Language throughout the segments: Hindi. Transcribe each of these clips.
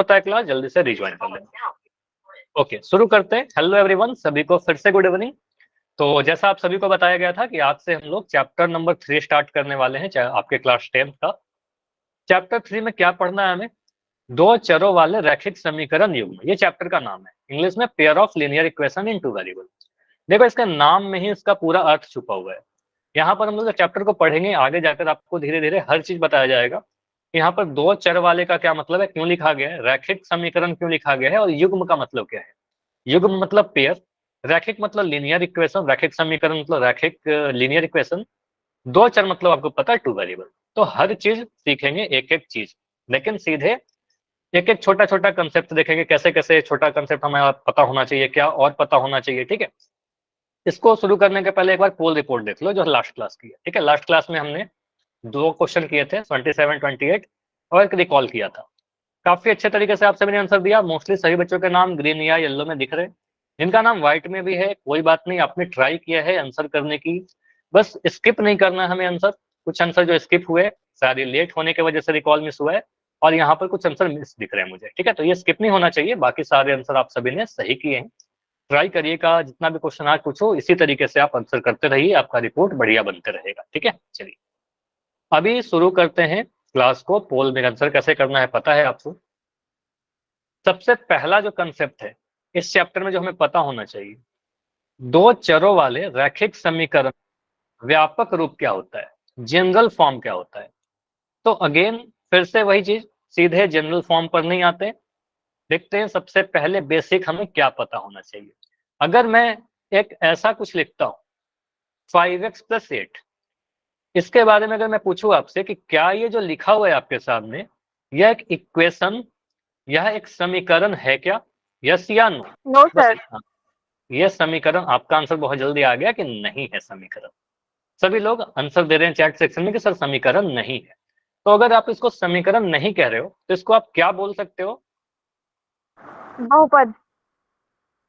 होता है क्लास, जल्दी से रिज्वाइन कर लेना। ओके, शुरू करते हैं। हेलो एवरीवन, सभी को फिर से गुड इवनिंग। तो जैसा आप सभी को बताया गया था कि आज से हम लोग चैप्टर नंबर 3 स्टार्ट करने वाले हैं, चाहे आपके क्लास 10th का। चैप्टर 3 में क्या पढ़ना है हमें? दो चरों वाले रैखिक समीकरण युग्म, ये चैप्टर का नाम है। इंग्लिश में pair of linear equation in two variable. देखो, इसके नाम में ही इसका पूरा अर्थ छुपा हुआ है। यहाँ पर हम लोग चैप्टर को पढ़ेंगे, आगे जाकर आपको धीरे धीरे हर चीज बताया जाएगा। यहाँ पर दो चर वाले का क्या मतलब है, क्यों लिखा गया है, रैखिक समीकरण क्यों लिखा गया है, और युग्म का मतलब क्या है। युग्म मतलब पेयर, रैखिक मतलब लीनियर इक्वेशन, रैखिक समीकरण मतलब रैखिक लीनियर इक्वेशन, दो चर मतलब आपको पता है टू वेरिएबल। तो हर चीज सीखेंगे, एक एक चीज, लेकिन सीधे एक एक छोटा छोटा कंसेप्ट देखेंगे, कैसे कैसे छोटा कंसेप्ट हमें पता होना चाहिए, क्या और पता होना चाहिए। ठीक है, इसको शुरू करने के पहले एक बार पोल रिपोर्ट देख लो जो लास्ट क्लास की है। ठीक है, लास्ट क्लास में हमने दो क्वेश्चन किए थे, 27, 28, और एक रिकॉल किया था। काफी अच्छे तरीके से आप सभी ने आंसर दिया। मोस्टली सभी बच्चों के नाम ग्रीन या येलो में दिख रहे हैं, जिनका नाम व्हाइट में भी है कोई बात नहीं, आपने ट्राई किया है आंसर करने की, बस स्किप नहीं करना है हमें आंसर। कुछ आंसर जो स्किप हुए, शायद लेट होने की वजह से रिकॉल मिस हुआ है, और यहाँ पर कुछ आंसर मिस दिख रहे हैं मुझे। ठीक है, तो ये स्किप नहीं होना चाहिए, बाकी सारे आंसर आप सभी ने सही किए हैं। ट्राई करिएगा, जितना भी क्वेश्चन आज पूछो इसी तरीके से आप आंसर करते रहिए, आपका रिपोर्ट बढ़िया बनते रहेगा। ठीक है, चलिए अभी शुरू करते हैं क्लास को। पोल में आंसर कैसे करना है पता है आपको। सबसे पहला जो कंसेप्ट है इस चैप्टर में जो हमें पता होना चाहिए, दो चरों वाले रैखिक समीकरण व्यापक रूप क्या होता है, जनरल फॉर्म क्या होता है। तो अगेन फिर से वही चीज, सीधे जनरल फॉर्म पर नहीं आते, देखते हैं सबसे पहले बेसिक हमें क्या पता होना चाहिए। अगर मैं एक ऐसा कुछ लिखता हूं 5x+8, इसके बारे में अगर मैं पूछूं आपसे कि क्या ये जो लिखा हुआ है आपके सामने, यह एक इक्वेशन, यह एक समीकरण है क्या, यस या नो। नो बस सर। इतना। यह समीकरण, आपका आंसर बहुत जल्दी आ गया कि नहीं है समीकरण। सभी लोग आंसर दे रहे हैं चैट सेक्शन में कि सर समीकरण नहीं है। तो अगर आप इसको समीकरण नहीं कह रहे हो तो इसको आप क्या बोल सकते हो? बहुपद।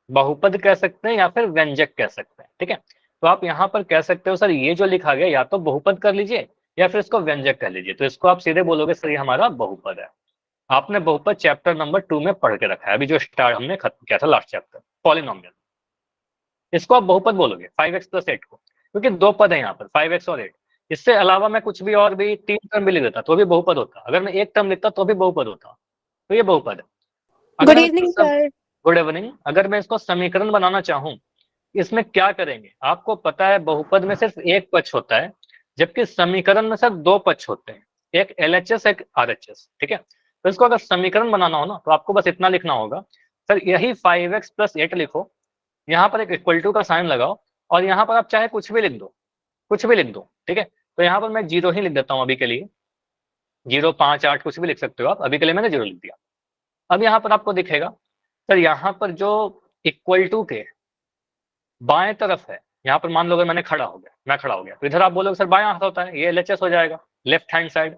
बहुपद कह सकते हैं या फिर व्यंजक कह सकते हैं। ठीक है, तो आप यहाँ पर कह सकते हो सर ये जो लिखा गया या तो बहुपद कर लीजिए या फिर इसको व्यंजक कह लीजिए। तो इसको आप सीधे बोलोगे सर ये हमारा बहुपद है। आपने बहुपद चैप्टर नंबर 2 में पढ़ के रखा है, अभी जो स्टार्ट हमने खत्म किया था लास्ट चैप्टर, पॉलिनोमियल। इसको आप बहुपद बोलोगे 5x+8 को, क्योंकि दो पद है यहाँ पर 5x और 8। इससे अलावा मैं कुछ भी और भी 3 टर्म भी लिख देता तो भी बहुपद होता, अगर मैं एक टर्म लिखता तो भी बहुपद होता। तो ये बहुपद है। गुड अगर मैं इवनिंग सर। गुड इवनिंग, अगर मैं इसको समीकरण बनाना चाहूं, इसमें क्या करेंगे? आपको पता है बहुपद में सिर्फ एक पक्ष होता है, जबकि समीकरण में सिर्फ दो पक्ष होते हैं, एक एलएचएस एक आरएचएस। ठीक है, तो इसको अगर समीकरण बनाना हो ना तो आपको बस इतना लिखना होगा, सर यही 5x+8 लिखो, यहाँ पर एक इक्वल टू का साइन लगाओ, और यहाँ पर आप चाहे कुछ भी लिख दो, कुछ भी लिख दो। ठीक है, तो यहाँ पर मैं 0 ही लिख देता हूँ अभी के लिए, 0, 5, 8 कुछ भी लिख सकते हो आप, अभी के लिए मैंने 0 लिख दिया। अब यहाँ पर आपको दिखेगा सर यहाँ पर जो इक्वल टू के बाएं तरफ है, यहाँ पर मान लो अगर मैंने खड़ा हो गया, मैं खड़ा हो गया, तो इधर आप बोलोगे सर बायां हाथ होता है, ये एलएचएस हो जाएगा, लेफ्ट हैंड साइड।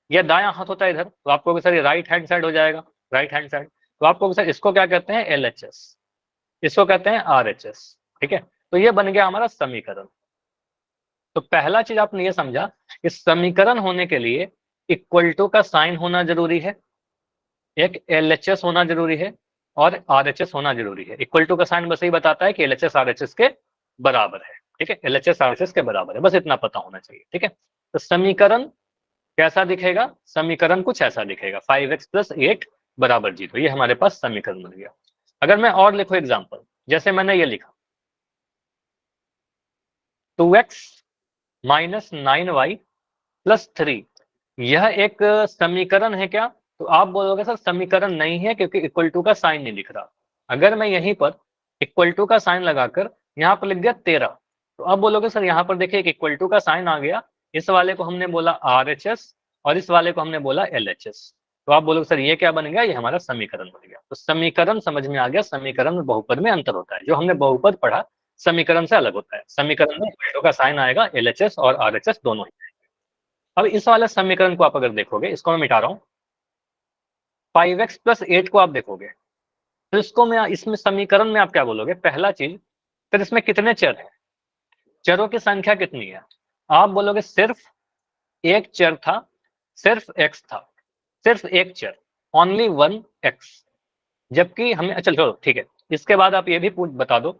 ये दायां हाथ होता है इधर, तो आपको सर ये राइट हैंड साइड हो जाएगा, राइट हैंड साइड। तो आपको सर इसको क्या कहते हैं, एलएचएस, इसको कहते हैं आरएचएस। ठीक है, तो ये बन गया हमारा समीकरण। तो पहला चीज आपने ये समझा कि समीकरण होने के लिए इक्वल टू का साइन होना जरूरी है, एक एलएचएस होना जरूरी है, और आरएचएस होना जरूरी है। इक्वल टू का साइन बस यही बताता है कि एलएचएस आरएचएस के बराबर है। ठीक है, एलएचएस आरएचएस के बराबर है, बस इतना पता होना चाहिए। ठीक है, तो समीकरण कैसा दिखेगा? समीकरण कुछ ऐसा दिखेगा, 5x+8 बराबर 0। ये हमारे पास समीकरण बन गया। अगर मैं और लिखूं एग्जाम्पल, जैसे मैंने ये लिखा 2x-9y+3, यह एक समीकरण है क्या? तो आप बोलोगे सर समीकरण नहीं है क्योंकि इक्वल टू का साइन नहीं दिख रहा। अगर मैं यहीं पर इक्वल टू का साइन लगाकर यहाँ पर लिख दिया 13, तो अब बोलोगे सर यहाँ पर देखिए एक इक्वल टू का साइन आ गया, इस वाले को हमने बोला आरएचएस और इस वाले को हमने बोला एलएचएस। तो आप बोलोगे सर ये क्या बन गया, ये हमारा समीकरण बन गया। तो समीकरण समझ में आ गया, समीकरण में बहुपद में अंतर होता है। जो हमने बहुपद पढ़ा समीकरण से अलग होता है, समीकरण में इक्वल टू का साइन आएगा, एलएचएस और आरएचएस दोनों ही। अब इस वाले समीकरण को आप अगर देखोगे, इसको मैं मिटा रहा हूं, 5x+8 को आप देखोगे तो इसको मैं इसमें समीकरण में आप क्या बोलोगे? पहला चीज, फिर इसमें कितने चर हैं, चरों की संख्या कितनी है? आप बोलोगे सिर्फ एक चर था, सिर्फ x था, सिर्फ एक चर, ओनली 1x, जबकि हमें, अच्छा चलो ठीक है, इसके बाद आप ये भी बता दो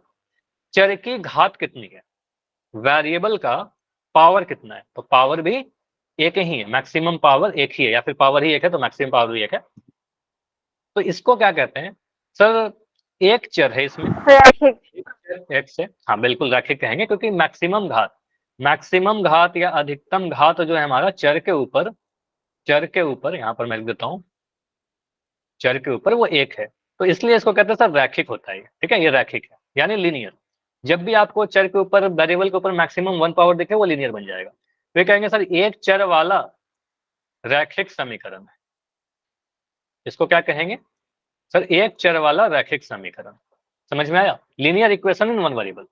चर की घात कितनी है, वेरिएबल का पावर कितना है। तो पावर भी एक ही है, मैक्सिमम पावर एक ही है, या फिर पावर ही एक है तो मैक्सिमम पावर भी एक है। तो इसको क्या कहते हैं सर, एक चर है इसमें, x है, हाँ बिल्कुल रैखिक कहेंगे, क्योंकि मैक्सिमम घात या अधिकतम घात जो है हमारा चर के ऊपर यहाँ पर मैं लिख देता हूँ, चर के ऊपर वो एक है, तो इसलिए इसको कहते हैं सर रैखिक होता है। ठीक है, ये रैखिक है यानी लीनियर। जब भी आपको चर के ऊपर, वेरिएबल के ऊपर मैक्सिमम 1 पावर दिखे वो लीनियर बन जाएगा। तो ये कहेंगे सर एक चर वाला रैखिक समीकरण है, इसको क्या कहेंगे सर, एक चर वाला रैखिक समीकरण। समझ में आया, linear equation in one variable.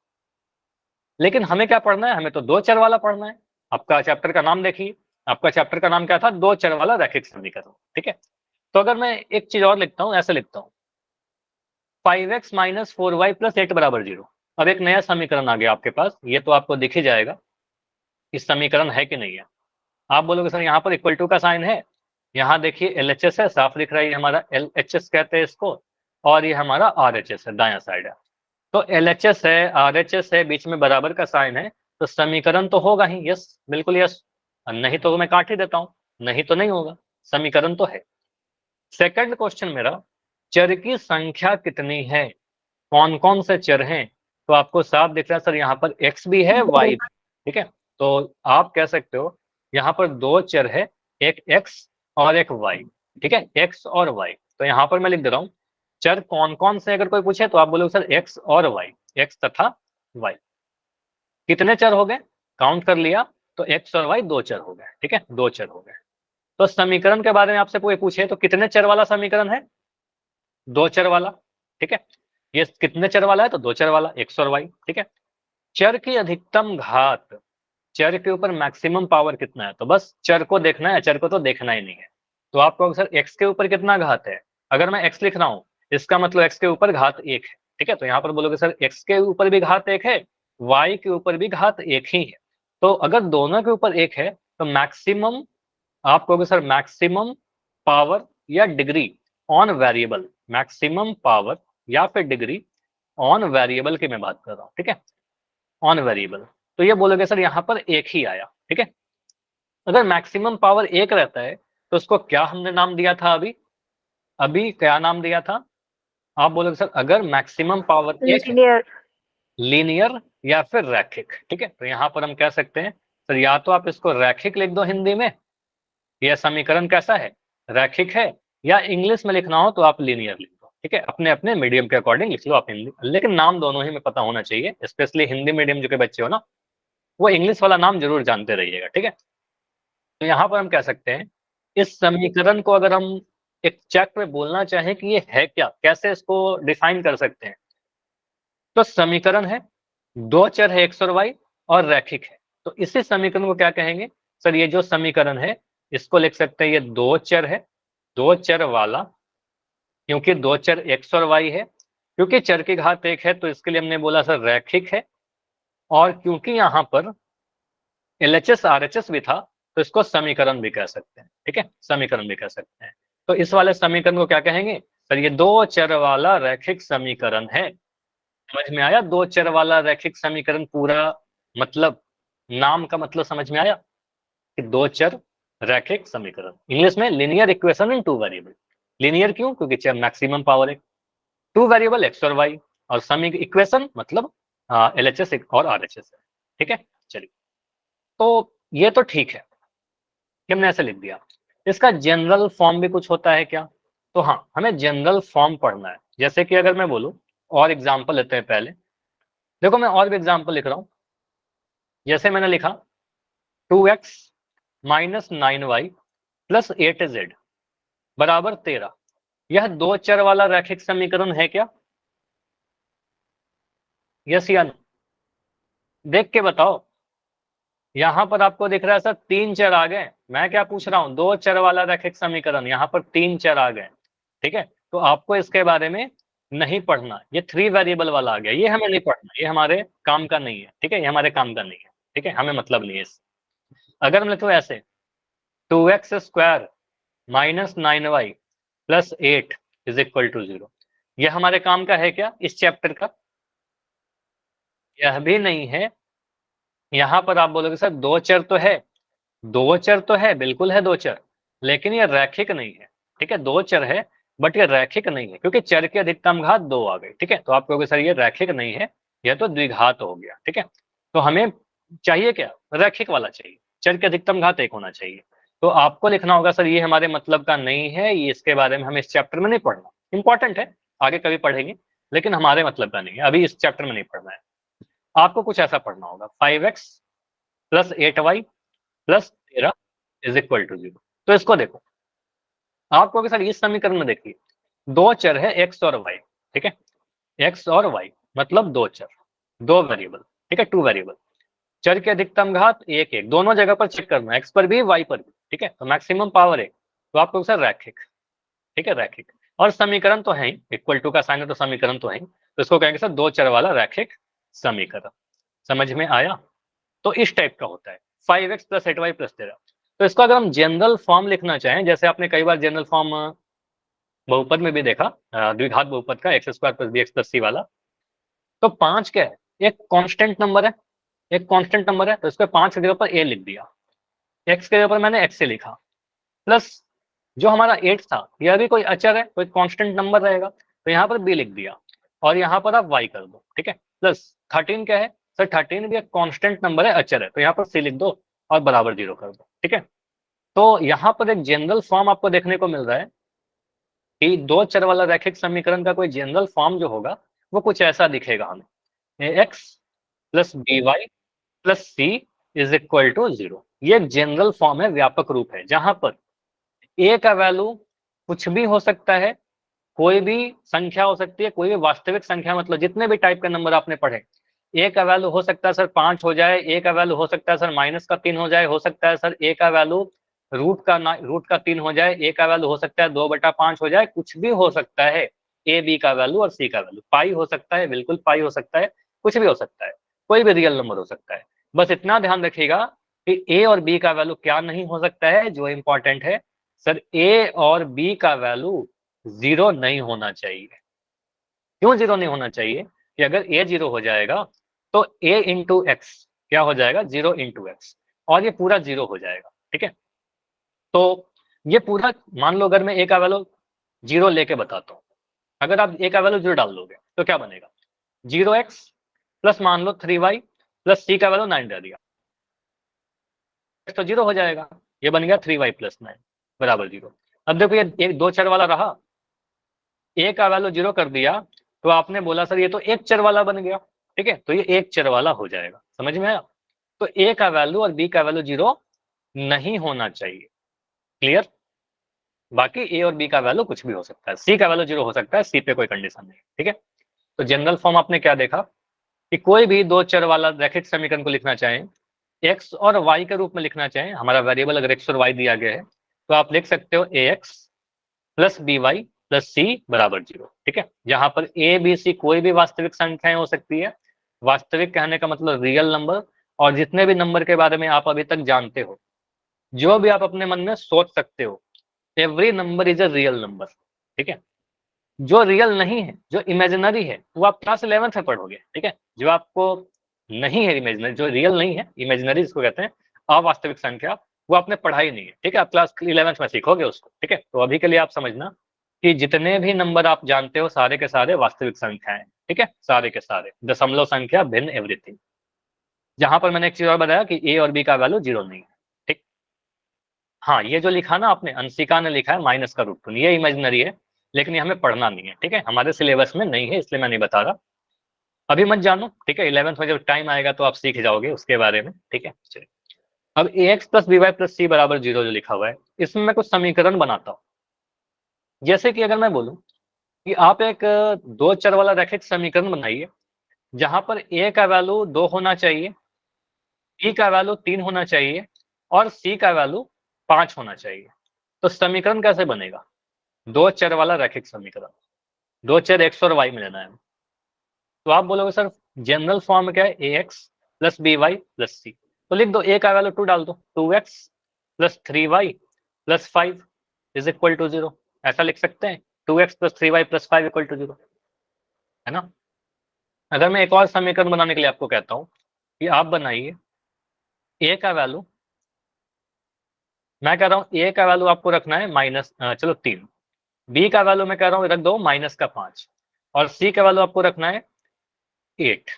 लेकिन हमें क्या पढ़ना है, हमें तो दो चर वाला पढ़ना है। आपका चैप्टर का नाम देखिए, आपका चैप्टर का नाम क्या था, दो चर वाला रैखिक समीकरण। ठीक है, तो अगर मैं एक चीज और लिखता हूं, ऐसे लिखता हूं 5x माइनस 4y प्लस 8 बराबर 0। अब एक नया समीकरण आ गया आपके पास, ये तो आपको दिख ही जाएगा इस समीकरण है कि नहीं है। आप बोलोगे सर यहाँ पर इक्वल टू का साइन है, यहाँ देखिए LHS है, साफ दिख रहा है, हमारा LHS कहते हैं इसको, और ये हमारा RHS है, दायां साइड है। तो LHS है, RHS है, बीच में बराबर का साइन है, तो समीकरण तो होगा ही, यस बिल्कुल यस, नहीं तो मैं काट ही देता हूं, नहीं तो नहीं होगा, समीकरण तो है। सेकंड क्वेश्चन मेरा, चर की संख्या कितनी है, कौन कौन से चर हैं। तो आपको साफ दिख रहा है सर, यहाँ पर x भी है, y भी। ठीक है, तो आप कह सकते हो यहाँ पर दो चर है, एक x और एक y। ठीक है, x और y, तो यहाँ पर मैं लिख दे रहा हूँ चर कौन कौन से, अगर कोई पूछे तो आप बोलोगे सर x और y, x तथा y। कितने चर हो गए, काउंट कर लिया, तो x और y दो चर हो गए। ठीक है, दो चर हो गए। तो समीकरण के बारे में आपसे कोई पूछे तो कितने चर वाला समीकरण है, दो चर वाला। ठीक है, ये कितने चर वाला है, तो दो चर वाला, x और y। ठीक है, चर की अधिकतम घात, चर के ऊपर मैक्सिमम पावर कितना है, तो बस चर को देखना है, चर को तो देखना ही नहीं है। तो आपको सर x के ऊपर कितना घात है, अगर मैं x लिख रहा हूं इसका मतलब x के ऊपर घात एक है। ठीक है, तो यहाँ पर बोलोगे सर x के ऊपर भी घात एक है, y के ऊपर भी घात एक ही है। तो अगर दोनों के ऊपर एक है तो मैक्सिमम, आप कहोगे सर मैक्सिमम पावर या degree on variable, maximum power या फिर डिग्री ऑन वेरिएबल की मैं बात कर रहा हूं। ठीक है, ऑन वेरिएबल, तो ये बोलोगे सर यहाँ पर एक ही आया। ठीक है, अगर मैक्सिमम पावर एक रहता है तो उसको क्या हमने नाम दिया था, अभी अभी क्या नाम दिया था, आप बोलोगे सर अगर मैक्सिमम पावर एक है, लीनियर या फिर रैखिक। ठीक है, तो यहाँ पर हम कह सकते हैं सर या तो आप इसको रैखिक लिख दो हिंदी में, यह समीकरण कैसा है, रैखिक है, या इंग्लिश में लिखना हो तो आप लीनियर लिख दो। ठीक है, अपने अपने मीडियम के अकॉर्डिंग लिख लो आप हिंदी, लेकिन नाम दोनों ही में पता होना चाहिए, स्पेशली हिंदी मीडियम जो के बच्चे हो ना, वो इंग्लिश वाला नाम जरूर जानते रहिएगा। ठीक है, तो यहाँ पर हम कह सकते हैं इस समीकरण को अगर हम एक चेक में बोलना चाहें कि ये है क्या, कैसे इसको डिफाइन कर सकते हैं, तो समीकरण है दो चर है x और y और रैखिक है, तो इसी समीकरण को क्या कहेंगे सर, ये जो समीकरण है इसको लिख सकते हैं ये दो चर है, दो चर वाला, क्योंकि दो चर x और y है, क्योंकि चर की घात एक है तो इसके लिए हमने बोला सर रैखिक है, और क्योंकि यहाँ पर LHS RHS भी था तो इसको समीकरण भी कह सकते हैं। ठीक है, समीकरण भी कह सकते हैं। तो इस वाले समीकरण को क्या कहेंगे सर, ये दो चर वाला रैखिक समीकरण है। समझ में आया, दो चर वाला रैखिक समीकरण पूरा मतलब, नाम का मतलब समझ में आया कि दो चर रैखिक समीकरण, इंग्लिश में linear equation in two variable. Linear क्यों, क्योंकि चर मैक्सिमम पावर एक, टू वेरिएबल x और y, और समी इक्वेशन मतलब LHS और RHS है। ठीक है, चलिए, तो ये तो ठीक है, हमने ऐसे लिख दिया। इसका जनरल फॉर्म भी कुछ होता है क्या, तो हाँ हमें जनरल फॉर्म पढ़ना है। जैसे कि अगर मैं बोलूं, और एग्जांपल लेते हैं पहले, देखो मैं और भी एग्जांपल लिख रहा हूं, जैसे मैंने लिखा 2x minus 9y plus 8z बराबर 13, यह दो चर वाला रैखिक समीकरण है क्या, यस या नो, देख के बताओ। यहां पर आपको दिख रहा है सर तीन चर आ गए, मैं क्या पूछ रहा हूं, दो चर वाला रैखिक समीकरण, यहाँ पर तीन चर आ गए। ठीक है, तो आपको इसके बारे में नहीं पढ़ना, ये थ्री वेरिएबल वाला आ गया, ये हमें नहीं पढ़ना, ये हमारे काम का नहीं है। ठीक है, ये हमारे काम का नहीं है। ठीक है, हमें मतलब नहीं है इससे। अगर मैं लिखूं ऐसे 2x square minus 9y plus 8 is equal to 0। यह हमारे काम का है क्या इस चैप्टर का? यह भी नहीं है। यहाँ पर आप बोलोगे सर दो चर तो है, दो चर तो है, बिल्कुल है दो चर, लेकिन ये रैखिक नहीं है। ठीक है, दो चर है बट ये रैखिक नहीं है, क्योंकि चर की अधिकतम घात 2 आ गई। ठीक है, तो आप कहोगे सर ये रैखिक नहीं है, यह तो द्विघात हो गया। ठीक है, तो हमें चाहिए क्या? रैखिक वाला चाहिए, चर की अधिकतम घात 1 होना चाहिए। तो आपको लिखना होगा सर ये हमारे मतलब का नहीं है, ये इसके बारे में हमें इस चैप्टर में नहीं पढ़ना। इंपॉर्टेंट है, आगे कभी पढ़ेंगे, लेकिन हमारे मतलब का नहीं है, अभी इस चैप्टर में नहीं पढ़ना है। आपको कुछ ऐसा पढ़ना होगा 5x plus 8y plus 13 is equal to 0। तो इसको देखो, आपको सर इस समीकरण में देखिए दो चर है x और y। ठीक है, x और y मतलब दो चर, दो वेरिएबल। ठीक है, टू वेरिएबल। चर की अधिकतम घात 1 1, दोनों जगह पर चेक करना, x पर भी y पर भी। ठीक है, तो मैक्सिमम पावर 1, तो आपको सर रैखिक। ठीक है, रैखिक। और समीकरण तो है ही, इक्वल टू का साइन है तो समीकरण तो है ही, तो इसको कहेंगे सर दो चर वाला रैखिक समीकरण। समझ में आया? तो इस टाइप का होता है 5x प्लस 8y प्लस 13। तो इसको अगर हम जनरल फॉर्म लिखना चाहें, जैसे आपने कई बार जनरल फॉर्म बहुपद में भी देखा, द्विघात बहुपद का x square plus b x plus c वाला, तो 5 क्या है? एक कांस्टेंट नंबर है, एक कांस्टेंट नंबर है, तो इसको 5 की जगह पर ए लिख दिया, एक्स के जगह पर मैंने एक्स से लिखा, प्लस जो हमारा 8 था यह भी कोई अचर है, कोई कांस्टेंट नंबर रहेगा, तो यहाँ पर बी लिख दिया, और यहाँ पर आप वाई कर दो। ठीक है, प्लस 13 क्या है? सर 13 भी एक कांस्टेंट नंबर है, अचर है, तो यहाँ पर सी लिख दो और बराबर 0 कर दो। ठीक है, तो यहाँ पर एक जनरल फॉर्म आपको देखने को मिल रहा है कि दो चर वाला रैखिक समीकरण का कोई जनरल फॉर्म जो होगा वो कुछ ऐसा दिखेगा हमें, x plus B Y plus c is equal to 0। ये एक जनरल फॉर्म है, व्यापक रूप है, जहां पर ए का वैल्यू कुछ भी हो सकता है, कोई भी संख्या हो सकती है, कोई भी वास्तविक संख्या, मतलब जितने भी टाइप के नंबर आपने पढ़े, ए का वैल्यू हो सकता है सर 5 हो जाए, ए का वैल्यू हो सकता है सर -3 हो जाए, हो सकता है सर ए का वैल्यू रूट का 3 हो जाए, ए का वैल्यू हो सकता है 2/5 हो जाए, कुछ भी हो सकता है। ए बी का वैल्यू और सी का वैल्यू, पाई हो सकता है, बिल्कुल पाई हो सकता है, कुछ भी हो सकता है, कोई भी रियल नंबर हो सकता है। बस इतना ध्यान रखिएगा कि ए और बी का वैल्यू क्या नहीं हो सकता है, जो इंपॉर्टेंट है सर, ए और बी का वैल्यू 0 नहीं होना चाहिए। क्यों 0 नहीं होना चाहिए? कि अगर ए 0 हो जाएगा तो ए इंटू एक्स क्या हो जाएगा? 0 इंटू एक्स, और ये पूरा 0 हो जाएगा। ठीक है, तो ये पूरा मान लो, अगर मैं ए का वैल्यू 0 लेके बताता हूँ, अगर आप ए का वैल्यू 0 डाल दोगे तो क्या बनेगा? 0x प्लस मान लो 3y प्लस सी का वैल्यू 9 दे दिया, तो 0 हो जाएगा, ये बन गया 3y प्लस 9 बराबर 0। अब देखो ये एक दो चर वाला रहा, ए का वैल्यू 0 कर दिया, तो आपने बोला सर ये तो एक चर वाला बन गया। ठीक है, तो ये एक चर वाला हो जाएगा, समझ में आया? तो ए का वैल्यू और बी का वैल्यू 0 नहीं होना चाहिए। क्लियर? बाकी ए और बी का वैल्यू कुछ भी हो सकता है, सी का वैल्यू 0 हो सकता है, सी पे कोई कंडीशन नहीं। ठीक है, तो जनरल फॉर्म आपने क्या देखा कि कोई भी दो चर वाला रैखिक समीकरण को लिखना चाहें, एक्स और वाई के रूप में लिखना चाहें, हमारा वेरिएबल अगर एक्स और वाई दिया गया है, तो आप लिख सकते हो a x plus B Y plus सी बराबर 0। ठीक है, जहां पर ए बी सी कोई भी वास्तविक संख्याएं हो सकती है, वास्तविक कहने का मतलब रियल नंबर, और जितने भी नंबर के बारे में आप अभी तक जानते हो, जो भी आप अपने मन में सोच सकते हो, every number is a real number. ठीक है, जो रियल नहीं है, जो इमेजिनरी है, वो आप क्लास 11th में पढ़ोगे। ठीक है, जो आपको नहीं है इमेजिनरी, जो रियल नहीं है, इमेजिनरी जिसको कहते हैं, अवास्तविक संख्या, वो आपने पढ़ाई नहीं है। ठीक है, आप क्लास 11th में सीखोगे उसको। ठीक है, तो अभी के लिए आप समझना कि जितने भी नंबर आप जानते हो सारे के सारे वास्तविक संख्याएं। ठीक है, सारे के सारे, दशमलव संख्या, भिन्न, एवरीथिंग। जहां पर मैंने एक चीज और बताया कि ए और बी का वैल्यू 0 नहीं है। ठीक, हाँ, ये जो लिखा ना आपने, अंशिका ने लिखा है -√2, ये इमेजिनरी है, लेकिन ये हमें पढ़ना नहीं है। ठीक है, हमारे सिलेबस में नहीं है, इसलिए मैं नहीं बता रहा, अभी मत जानो। ठीक है, 11th में जब टाइम आएगा तो आप सीख जाओगे उसके बारे में। ठीक है, चलिए, अब a x plus B Y plus सी बराबर 0 जो लिखा हुआ है, इसमें मैं कुछ समीकरण बनाता हूँ। जैसे कि अगर मैं बोलूं कि आप एक दो चर वाला रैखिक समीकरण बनाइए, जहां पर ए का वैल्यू 2 होना चाहिए, बी का वैल्यू 3 होना चाहिए, और सी का वैल्यू 5 होना चाहिए। तो समीकरण कैसे बनेगा? दो चर वाला रैखिक समीकरण, दो चर एक्स और वाई में लेना है। तो आप बोलोगे सर जनरल फॉर्म क्या है? A x plus B Y plus c, तो लिख दो ए का वैल्यू 2 डाल दो, 2x plus 3y plus 5 is equal to 0। ऐसा लिख सकते हैं 2x + 3y + 5 = 0, है ना। अगर मैं एक और समीकरण बनाने के लिए आपको कहता हूँ कि आप बनाइए a का वैल्यू, मैं कह रहा हूँ a का वैल्यू आपको रखना है चलो 3, b का वैल्यू मैं कह रहा हूँ रख दो -5 और c का वैल्यू आपको रखना है 8।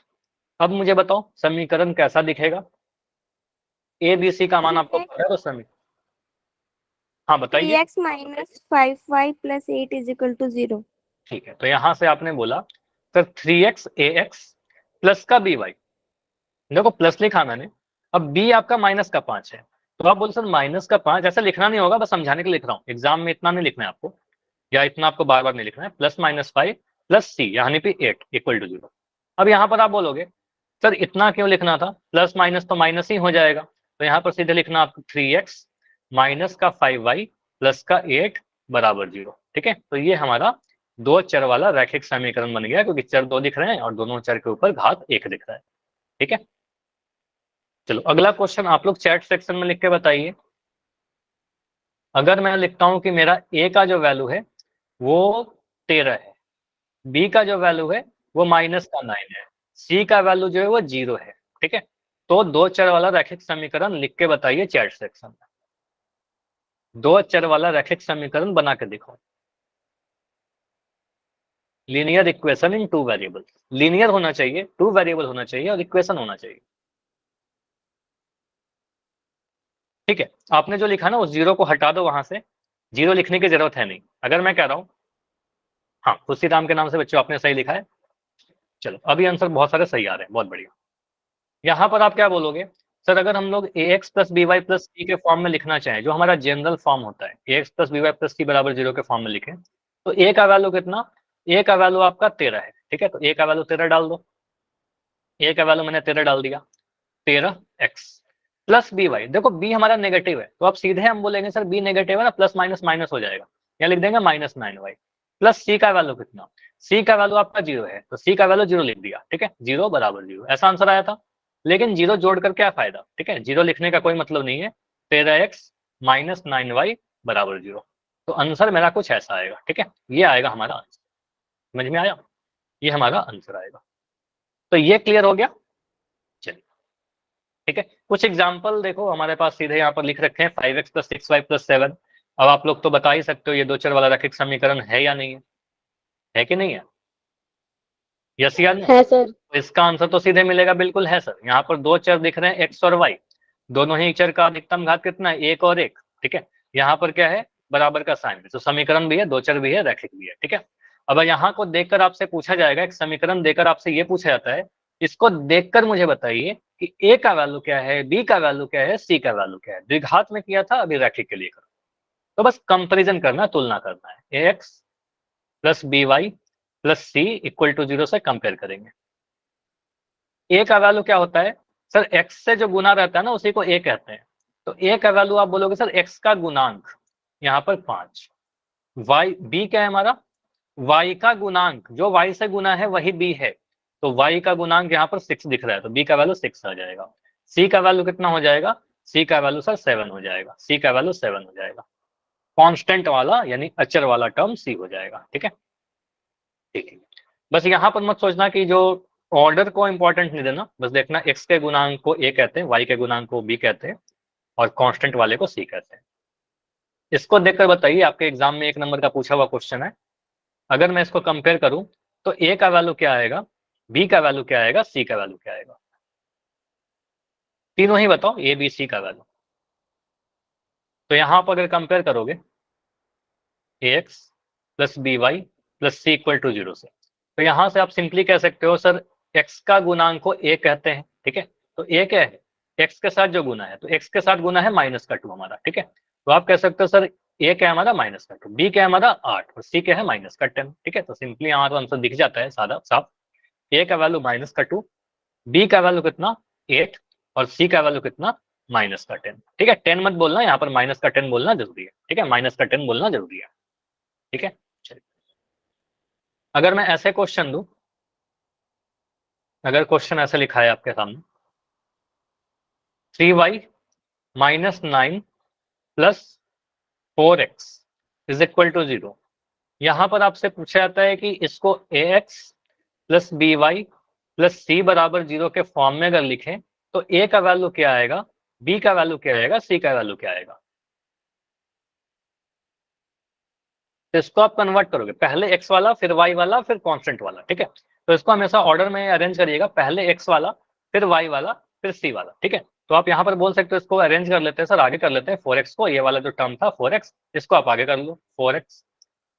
अब मुझे बताओ समीकरण कैसा दिखेगा? a b c का मान आपको पता है तो समीकरण, हाँ बताइए। 3x - 5y + 8 = 0। ठीक है, तो यहां से आपने बोला सर 3x ax प्लस का by, देखो प्लस लिखा मैंने, अब b आपका -5 है, तो आप बोलो सर -5 ऐसा लिखना नहीं होगा, बस समझाने के लिए लिख रहा हूँ, एग्जाम में इतना नहीं लिखना है आपको, या इतना आपको बार बार नहीं लिखना है, +-5 प्लस c यानी कि 8 = 0। अब यहाँ पर आप बोलोगे सर इतना क्यों लिखना था, प्लस माइनस तो माइनस ही हो जाएगा, तो यहाँ पर सीधे लिखना आपको 3x माइनस का 5y प्लस का 8 = 0। ठीक है, तो ये हमारा दो चर वाला रैखिक समीकरण बन गया, क्योंकि चर दो दिख रहे हैं और दोनों चर के ऊपर घात 1 दिख रहा है। ठीक है, चलो अगला क्वेश्चन आप लोग चैट सेक्शन में लिख के बताइए। अगर मैं लिखता हूं कि मेरा a का जो वैल्यू है वो 13 है, b का जो वैल्यू है वो -9 है, c का वैल्यू जो है वो 0 है। ठीक है, तो दो चर वाला रैखिक समीकरण लिख के बताइए चैट सेक्शन में। दो चर वाला रैखिक समीकरण बना के दिखाओ। Linear equation in 2 variable, linear होना चाहिए, 2 वेरिएबल होना चाहिए और इक्वेशन होना चाहिए। ठीक है, आपने जो लिखा ना उस 0 को हटा दो, वहां से 0 लिखने की जरूरत है नहीं। अगर मैं कह रहा हूं, हाँ खुशी राम के नाम से बच्चों आपने सही लिखा है, चलो अभी आंसर बहुत सारे सही आ रहे हैं, बहुत बढ़िया। यहाँ पर आप क्या बोलोगे, सर अगर हम लोग ax + by + c के फॉर्म में लिखना चाहें, जो हमारा जनरल फॉर्म होता है, ax + by + c = 0 के फॉर्म में लिखें, तो a का वैल्यू कितना, a का वैल्यू आपका 13 है। ठीक है, तो a का वैल्यू 13 डाल दो, a का वैल्यू मैंने 13 डाल दिया, 13x प्लस by, देखो b हमारा नेगेटिव है, तो अब सीधे हम बोलेंगे सर b नेगेटिव है ना, प्लस माइनस माइनस हो जाएगा, यहाँ लिख देंगे -9y प्लस c का वैल्यू कितना, c का वैल्यू आपका 0 है, तो c का वैल्यू 0 लिख दिया। ठीक है, 0 = 0, ऐसा आंसर आया था। लेकिन 0 जोड़कर क्या फायदा, ठीक है, 0 लिखने का कोई मतलब नहीं है, 13x - 9y = 0, तो आंसर मेरा कुछ ऐसा आएगा। ठीक है, ये आएगा हमारा आंसर, समझ में आया, ये हमारा आंसर आएगा। तो ये क्लियर हो गया, चलिए ठीक है। कुछ एग्जाम्पल देखो हमारे पास सीधे यहाँ पर लिख रखे हैं 5x + 6y + 7। अब आप लोग तो बता ही सकते हो ये दो चर वाला रैखिक समीकरण है या नहीं है कि नहीं है, यस या नो। है सर। तो इसका आंसर तो सीधे मिलेगा, बिल्कुल है सर। यहाँ पर दो चर दिख रहे हैं x और y, दोनों ही चर का अधिकतम घात कितना है, 1 और 1। ठीक है, यहाँ पर क्या है, बराबर का साइन है, तो समीकरण भी है, दो चर भी है, रैखिक भी है। ठीक है, अब यहाँ को देखकर आपसे पूछा जाएगा, एक समीकरण देकर आपसे ये पूछा जाता है, इसको देखकर मुझे बताइए कि a का वैल्यू क्या है, b का वैल्यू क्या है, c का वैल्यू क्या है। द्विघात में किया था, अभी रैखिक के लिए करो, तो बस कंपेरिजन करना, तुलना करना है, ax + by + c = 0 से कंपेयर करेंगे। a का वैल्यू क्या होता है सर, x से जो गुना रहता है ना उसी को a कहते हैं, तो a का वैल्यू आप बोलोगे सर x का गुणांक, यहाँ पर 5, y b क्या है हमारा, y का गुणांक, जो y से गुना है वही b है, तो y का गुणांक यहाँ पर 6 दिख रहा है, तो b का वैल्यू 6 आ जाएगा। c का वैल्यू कितना हो जाएगा, c का वैल्यू सर 7 हो जाएगा, c का वैल्यू 7 हो जाएगा, कांस्टेंट वाला यानी अचर वाला टर्म c हो जाएगा। ठीक है, ठीक है, बस यहाँ पर मत सोचना कि जो ऑर्डर को इंपॉर्टेंट नहीं देना, बस देखना x के गुणांक को a कहते हैं, y के गुणांक को b कहते हैं और कांस्टेंट वाले को c कहते हैं। इसको देखकर बताइए, आपके एग्जाम में 1 नंबर का पूछा हुआ क्वेश्चन है, अगर मैं इसको कंपेयर करूं तो a का वैल्यू क्या आएगा, b का वैल्यू क्या आएगा, c का वैल्यू क्या आएगा, तीनों ही बताओ, a b c का वैल्यू। तो यहां पर अगर कंपेयर करोगे ax + by + c = 0 से, तो यहां से आप सिंपली कह सकते हो सर x का गुणांक को a कहते हैं। ठीक है, तो a क्या है, x के साथ जो गुना है, तो x के साथ गुना है -2 हमारा। ठीक है, तो आप कह सकते हो सर a क्या है हमारा -2, b क्या है हमारा 8 और c क्या है -10। ठीक है, तो सिंपली यहाँ तो आंसर दिख जाता है सादा साफ, a का वैल्यू -2, b का वैल्यू कितना 8 और c का वैल्यू कितना -10। ठीक है, 10 मत बोलना, यहाँ पर -10 बोलना जरूरी है। ठीक है, -10 बोलना जरूरी है। ठीक है, चलिए अगर मैं ऐसे क्वेश्चन दूं, अगर क्वेश्चन ऐसे लिखा है आपके सामने 3y - 9 + 4x = 0, यहाँ पर आपसे पूछा जाता है कि इसको ax plus B Y plus सी बराबर 0 के फॉर्म में अगर लिखें तो a का वैल्यू क्या आएगा, b का वैल्यू क्या आएगा, c का वैल्यू क्या आएगा। तो इसको आप कन्वर्ट करोगे, पहले x वाला फिर y वाला फिर कांस्टेंट वाला, ठीक है। तो इसको हमेशा ऑर्डर में अरेंज करिएगा, पहले x वाला फिर y वाला फिर c वाला, ठीक है। तो आप यहाँ पर बोल सकते हो इसको अरेंज कर लेते हैं सर, आगे कर लेते हैं 4x को, ये वाला जो टर्म था 4x इसको आप आगे कर लो 4x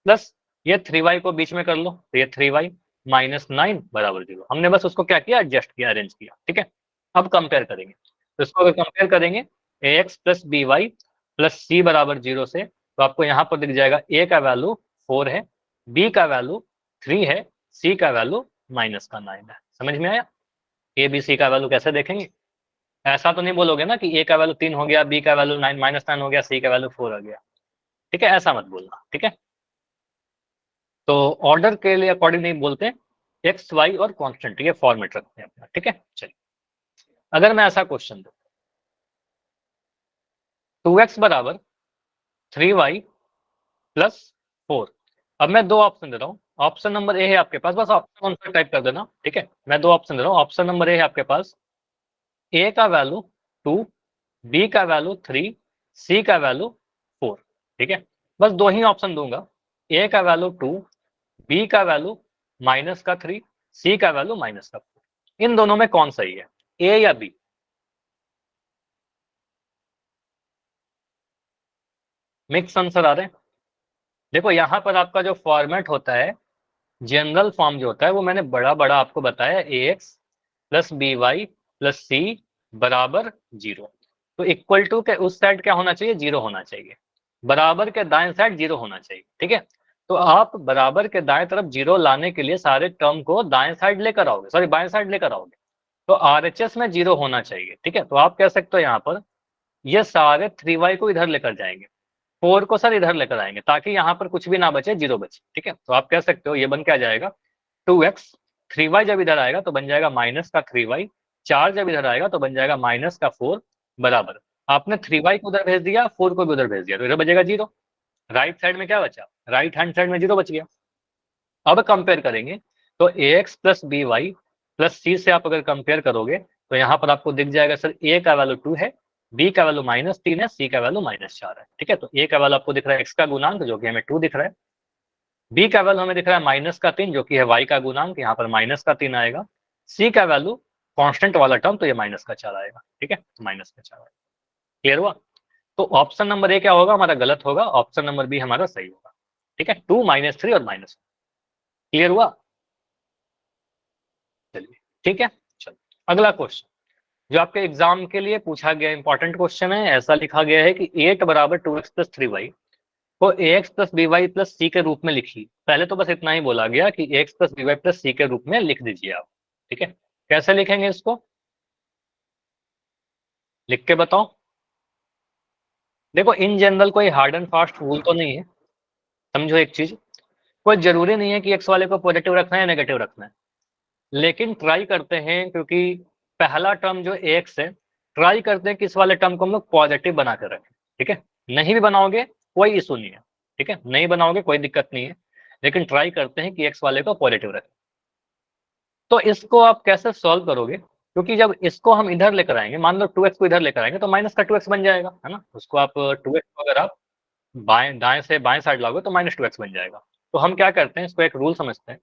प्लस ये 3y को बीच में कर लो, तो ये 3y माइनस 9 बराबर 0। हमने बस उसको क्या किया, एडजस्ट किया, अरेंज किया, ठीक है। अब कंपेयर करेंगे, तो इसको अगर कंपेयर करेंगे ax plus B Y plus सी बराबर 0 से, तो आपको यहाँ पर दिख जाएगा a का वैल्यू 4 है, b का वैल्यू 3 है, c का वैल्यू माइनस का 9 है। समझ में आया। a b c का वैल्यू कैसे देखेंगे, ऐसा तो नहीं बोलोगे ना कि a का वैल्यू 3 हो गया, b का वैल्यू 9 माइनस 9 हो गया, c का वैल्यू 4 हो गया, ठीक है, ऐसा मत बोलना, ठीक है। तो ऑर्डर के लिए अकॉर्डिंग नहीं बोलते, एक्स वाई और कांस्टेंट ये फॉर्मेट रखते हैं अपना, ठीक है। चलिए अगर मैं ऐसा क्वेश्चन दूं 2x बराबर 3y प्लस 4, अब मैं दो ऑप्शन दे रहा हूँ, ऑप्शन नंबर ए है आपके पास, बस ऑप्शन आंसर टाइप कर देना, ठीक है। मैं दो ऑप्शन दे रहा हूँ, ऑप्शन नंबर ए है आपके पास, ए का वैल्यू 2, बी का वैल्यू 3, सी का वैल्यू 4, ठीक है। बस दो ही ऑप्शन दूंगा, ए का वैल्यू 2, बी का वैल्यू माइनस का 3, सी का वैल्यू माइनस का 4, इन दोनों में कौन सही है, ए या बी। मिक्स आंसर आ रहे हैं। देखो यहाँ पर आपका जो फॉर्मेट होता है, जनरल फॉर्म जो होता है वो मैंने बड़ा बड़ा आपको बताया, a x plus B Y plus सी बराबर 0। तो इक्वल टू के उस साइड क्या होना चाहिए, 0 होना चाहिए, बराबर के दाएं साइड 0 होना चाहिए, ठीक है। तो आप बराबर के दाएं तरफ 0 लाने के लिए सारे टर्म को दाएं साइड लेकर आओगे, सॉरी बाएं साइड लेकर आओगे, तो आरएचएस में 0 होना चाहिए, ठीक है। तो आप कह सकते हो यहाँ पर ये सारे 3y को इधर लेकर जाएंगे, 4 को सर इधर लेकर आएंगे, ताकि यहाँ पर कुछ भी ना बचे, 0 बचे, ठीक है। तो आप कह सकते हो ये बन क्या जाएगा 2x, 3y जब इधर आएगा तो बन जाएगा माइनस का 3y, 4 जब इधर आएगा तो बन जाएगा माइनस का 4 बराबर, आपने 3y को उधर भेज दिया, 4 को भी उधर भेज दिया, तो इधर बचेगा 0। राइट साइड में क्या बचा, राइट हैंड साइड में 0 बच गया। अब कंपेयर करेंगे तो ax plus B Y plus सी से आप अगर कंपेयर करोगे तो यहाँ पर आपको दिख जाएगा सर a का वैल्यू 2 है, b का वैल्यू -3 है, c का वैल्यू -4 है, ठीक है। तो a का वैल्यू आपको दिख रहा है x का गुणांक जो कि हमें 2 दिख रहा है, b का वैल्यू हमें दिख रहा है -3 जो कि है y का गुणांक, यहाँ पर -3 आएगा, c का वैल्यू कांस्टेंट वाला टर्म तो ये -4 आएगा, ठीक है, -4 आएगा। क्लियर हुआ। तो ऑप्शन नंबर ए क्या होगा हमारा गलत होगा, ऑप्शन नंबर बी हमारा सही होगा, ठीक है, 2 -3 और -4। क्लियर हुआ। चलिए ठीक है। चलो अगला क्वेश्चन जो आपके एग्जाम के लिए पूछा गया इंपॉर्टेंट क्वेश्चन है, ऐसा लिखा गया है कि 8 बराबर 2x प्लस 3y को ax plus B Y plus C के रूप में लिखी। पहले तो बस इतना ही बोला गया कि ax plus B Y plus C के रूप में लिख दीजिए आप, ठीक है। कैसे लिखेंगे इसको, लिख के बताओ। देखो इन जनरल कोई हार्ड एंड फास्ट रूल तो नहीं है, समझो एक चीज, कोई जरूरी नहीं है कि एक्स वाले को पॉजिटिव रखना है या नेगेटिव रखना है, लेकिन ट्राई करते हैं, क्योंकि पहला टर्म जो एक्स है, ट्राई करते हैं कि इस वाले टर्म को हम लोग पॉजिटिव बना कर रखें, ठीक है। नहीं भी बनाओगे कोई इशू नहीं है, ठीक है, नहीं बनाओगे कोई दिक्कत नहीं है, लेकिन ट्राई करते हैं कि एक्स वाले को पॉजिटिव रखें। तो इसको आप कैसे सॉल्व करोगे, क्योंकि जब इसको हम इधर लेकर आएंगे, मान लो 2x को इधर लेकर आएंगे तो माइनस का 2x बन जाएगा, है ना। उसको आप 2x को अगर आप बाएं दाएं से बाएं साइड लाओगे तो -2x बन जाएगा। तो हम क्या करते हैं, इसको एक रूल समझते हैं।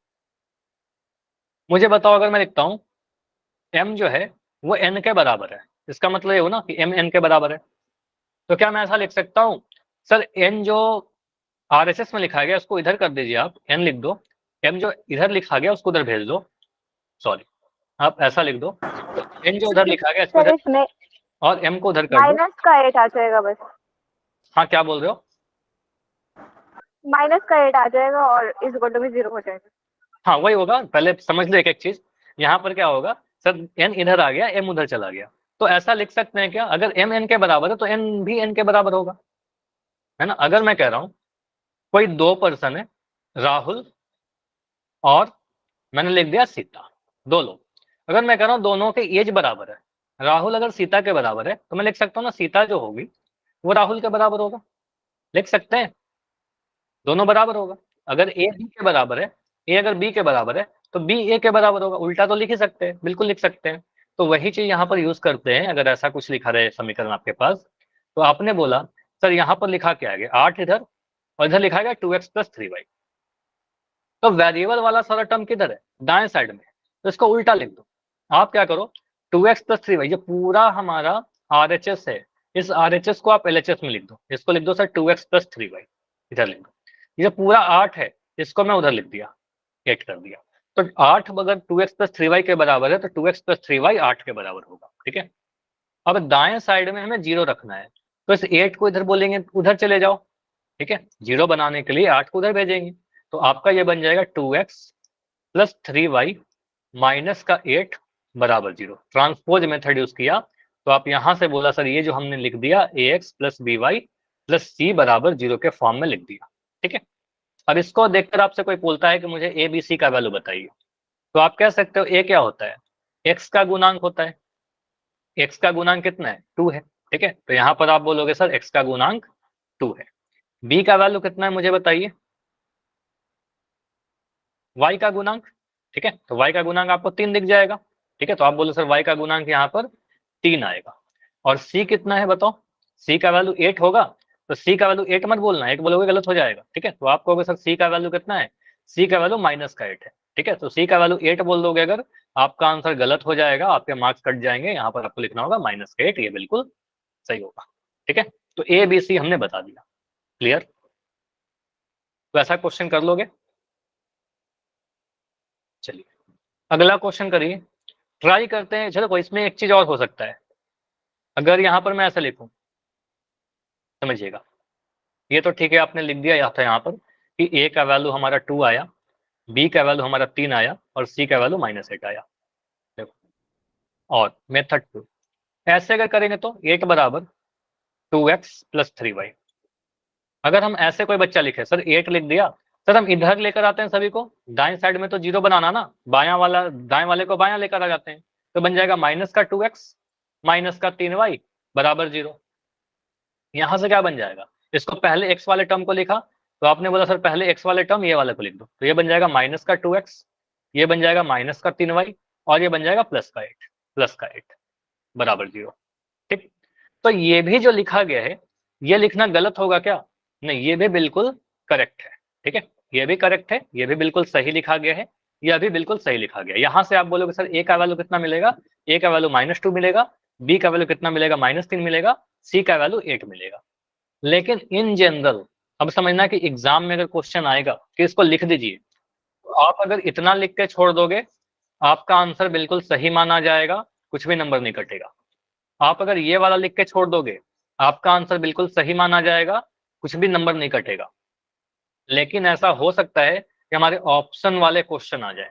मुझे बताओ अगर मैं लिखता हूँ m जो है वो n के बराबर है, इसका मतलब ये हो ना कि m n के बराबर है, तो क्या मैं ऐसा लिख सकता हूँ सर n जो RHS में लिखा गया उसको इधर कर दीजिए, आप n लिख दो, m जो इधर लिखा गया उसको उधर भेज दो, सॉरी आप ऐसा लिख दो, तो n जो उधर लिखा गया इसको सर इधर इसमें और m को उधर कर दो। माइनस का 8 आ जाएगा बस, हाँ क्या बोल रहे हो, माइनस का 8 आ जाएगा और इस इक्वल टू भी 0 हो जाएगा। हाँ वही होगा, पहले समझ लो एक एक चीज। यहाँ पर क्या होगा सर, n इधर आ गया m उधर चला गया, तो ऐसा लिख सकते हैं क्या, अगर m n के बराबर है तो n भी n के बराबर होगा, है ना। अगर मैं कह रहा हूँ कोई दो पर्सन है, राहुल और मैंने लिख दिया सीता, दो लोग, अगर मैं कह रहा हूँ दोनों के एज बराबर है, राहुल अगर सीता के बराबर है तो मैं लिख सकता हूँ ना सीता जो होगी वो राहुल के बराबर होगा, लिख सकते हैं, दोनों बराबर होगा। अगर ए बी के बराबर है, ए अगर बी के बराबर है तो बी ए के बराबर होगा, उल्टा तो लिख ही सकते हैं, बिल्कुल लिख सकते हैं। तो वही चीज यहाँ पर यूज करते हैं। अगर ऐसा कुछ लिखा रहे समीकरण आपके पास, तो आपने बोला सर यहाँ पर लिखा क्या है, 8 इधर और इधर लिखा गया 2x + 3y। तो वेरिएबल वाला सारा टर्म किधर है, दाएं साइड में, तो इसको उल्टा लिख दो। आप क्या करो, 2x + 3y, ये पूरा हमारा RHS है, इस RHS को आप LHS में लिख दो। इसको लिख दो सर 2x + 3y, इधर लिख दो। ये पूरा 8 है, इसको मैं उधर लिख दिया, 8 कर दिया। तो 8 अगर 2x + 3y के बराबर है तो 2x + 3y 8 के बराबर होगा, ठीक है। अब दाएं साइड में हमें 0 रखना है, तो इस 8 को इधर बोलेंगे उधर चले जाओ, ठीक है। 0 बनाने के लिए 8 को उधर भेजेंगे, तो आपका ये बन जाएगा 2x + 3y - 8 बराबर 0। ट्रांसपोज मेथड यूज किया, तो आप यहां से बोला सर ये जो हमने लिख दिया ax + by + c बराबर 0 के फॉर्म में लिख दिया, ठीक है। अब इसको देखकर आपसे कोई बोलता है कि मुझे ए बी सी का वैल्यू बताइए, तो आप कह सकते हो ए क्या होता है, एक्स का गुणांक होता है। एक्स का गुणांक कितना है, 2 है, ठीक है। तो यहाँ पर आप बोलोगे सर एक्स का गुणांक 2 है। बी का वैल्यू कितना है मुझे बताइए, y का गुणांक, ठीक है। तो y का गुणांक आपको 3 दिख जाएगा, ठीक है। तो आप बोलो सर y का गुणांक यहाँ पर 3 आएगा। और c कितना है बताओ, c का वैल्यू 8 होगा, तो c का वैल्यू 8 मत बोलना, 8 बोलोगे गलत हो जाएगा, ठीक है। तो आप कहोगे सर c का वैल्यू कितना है, c का वैल्यू -8 है, ठीक है। तो c का वैल्यू 8 बोल दोगे अगर, आपका आंसर गलत हो जाएगा, आपके मार्क्स कट जाएंगे। यहाँ पर आपको लिखना होगा -8, ये बिल्कुल सही होगा, ठीक है। तो ए बी सी हमने बता दिया, क्लियर। तो ऐसा क्वेश्चन कर लोगे। चलिए अगला क्वेश्चन करिए, ट्राई करते हैं। चलो इसमें एक चीज और हो सकता है, अगर यहाँ पर मैं ऐसा लिखूं, समझिएगा, ये तो ठीक है आपने लिख दिया या था यहाँ पर कि ए का वैल्यू हमारा 2 आया, बी का वैल्यू हमारा 3 आया और सी का वैल्यू -8 आया। देखो, और मेथड 2 ऐसे अगर करेंगे तो 8 बराबर 2x + 3y। अगर हम ऐसे कोई बच्चा लिखे सर 8 लिख दिया, सर हम इधर लेकर आते हैं सभी को, दाएं साइड में तो 0 बनाना ना, बायां वाला दाएं वाले को बायां लेकर आ जाते हैं, तो बन जाएगा -2x - 3y बराबर 0। यहां से क्या बन जाएगा, इसको पहले x वाले टर्म को लिखा, तो आपने बोला सर पहले x वाले टर्म ये वाले को लिख दो, तो ये बन जाएगा -2x, ये बन जाएगा -3y और ये बन जाएगा +8 बराबर 0, ठीक। तो ये भी जो लिखा गया है, ये लिखना गलत होगा क्या, नहीं, ये भी बिल्कुल करेक्ट है, ठीक है। ये भी करेक्ट है, ये भी बिल्कुल सही लिखा गया है, यह भी बिल्कुल सही लिखा गया है। यहां से आप बोलोगे सर ए का वैल्यू कितना मिलेगा, ए का वैल्यू -2 मिलेगा, बी का वैल्यू कितना मिलेगा, -3 मिलेगा, सी का वैल्यू 8 मिलेगा। लेकिन इन जनरल अब समझना कि एग्जाम में अगर क्वेश्चन आएगा कि इसको लिख दीजिए, तो आप अगर इतना लिख के छोड़ दोगे, आपका आंसर बिल्कुल सही माना जाएगा, कुछ भी नंबर नहीं कटेगा। आप अगर ये वाला लिख के छोड़ दोगे, आपका आंसर बिल्कुल सही माना जाएगा, कुछ भी नंबर नहीं कटेगा। लेकिन ऐसा हो सकता है कि हमारे ऑप्शन वाले क्वेश्चन आ जाए,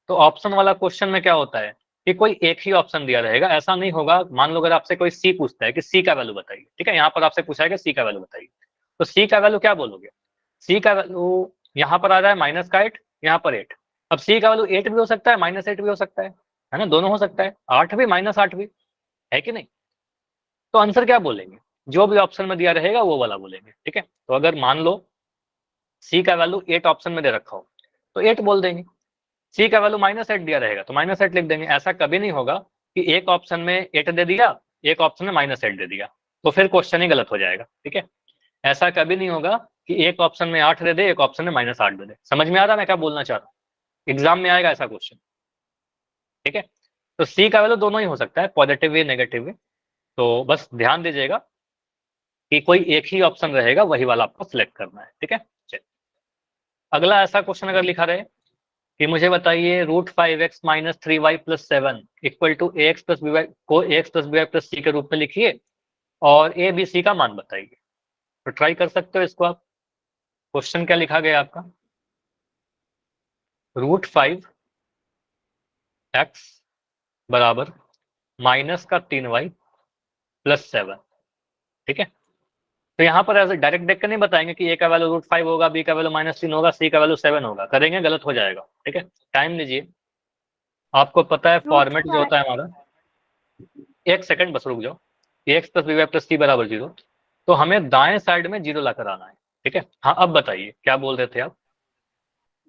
तो ऑप्शन वाला क्वेश्चन में क्या होता है कि कोई एक ही ऑप्शन दिया रहेगा, ऐसा नहीं होगा। मान लो अगर आपसे कोई सी पूछता है कि सी का वैल्यू बताइए, ठीक है, यहाँ पर आपसे पूछा है कि सी का वैल्यू बताइए, तो सी का वैल्यू क्या बोलोगे, सी का वैल्यू यहाँ पर आ रहा है -8, यहाँ पर 8। अब सी का वैल्यू 8 भी हो सकता है, -8 भी हो सकता है ना, दोनों हो सकता है, 8 भी -8 भी, है कि नहीं। तो आंसर क्या बोलेंगे, जो भी ऑप्शन में दिया रहेगा वो वाला बोलेंगे, ठीक है। तो अगर मान लो सी का वैल्यू 8 ऑप्शन में दे रखा हो, तो 8 बोल देंगे। सी का वैल्यू -8 दिया रहेगा तो -8 लिख देंगे। ऐसा कभी नहीं होगा कि एक ऑप्शन में 8 दे दिया, एक ऑप्शन में -8 दे दिया, तो फिर क्वेश्चन ही गलत हो जाएगा, ठीक है। ऐसा कभी नहीं होगा कि एक ऑप्शन में 8 दे दे, एक ऑप्शन में -8 दे दे। समझ में आ रहा है मैं क्या बोलना चाह रहा हूँ, एग्जाम में आएगा ऐसा क्वेश्चन, ठीक है। तो सी का वैल्यू दोनों ही हो सकता है, पॉजिटिव भी नेगेटिव भी। तो बस ध्यान दीजिएगा कि कोई एक ही ऑप्शन रहेगा, वही वाला आपको सिलेक्ट करना है, ठीक है। चलिए अगला ऐसा क्वेश्चन अगर लिखा रहे कि मुझे बताइए √5x - 3y + 7 = ax + by को ax + by + c के रूप में लिखिए और ए बी सी का मान बताइए। तो ट्राई कर सकते हो इसको आप। क्वेश्चन क्या लिखा गया आपका, √5x बराबर -3y + 7, ठीक है। तो यहाँ पर ऐसे डायरेक्ट देख कर नहीं बताएंगे कि ए का वैल्यू √5 होगा, बी का वैल्यू -3 होगा, सी का वैल्यू 7 होगा, करेंगे गलत हो जाएगा, ठीक है। टाइम लीजिए, आपको पता है रूट फॉर्मेट जो फाइव होता है हमारा, एक सेकंड बस रुक जाओ, एक्स + by + c बराबर 0, तो हमें दाएं साइड में 0 लाकर आना है, ठीक है। हाँ अब बताइए क्या बोल रहे थे आप,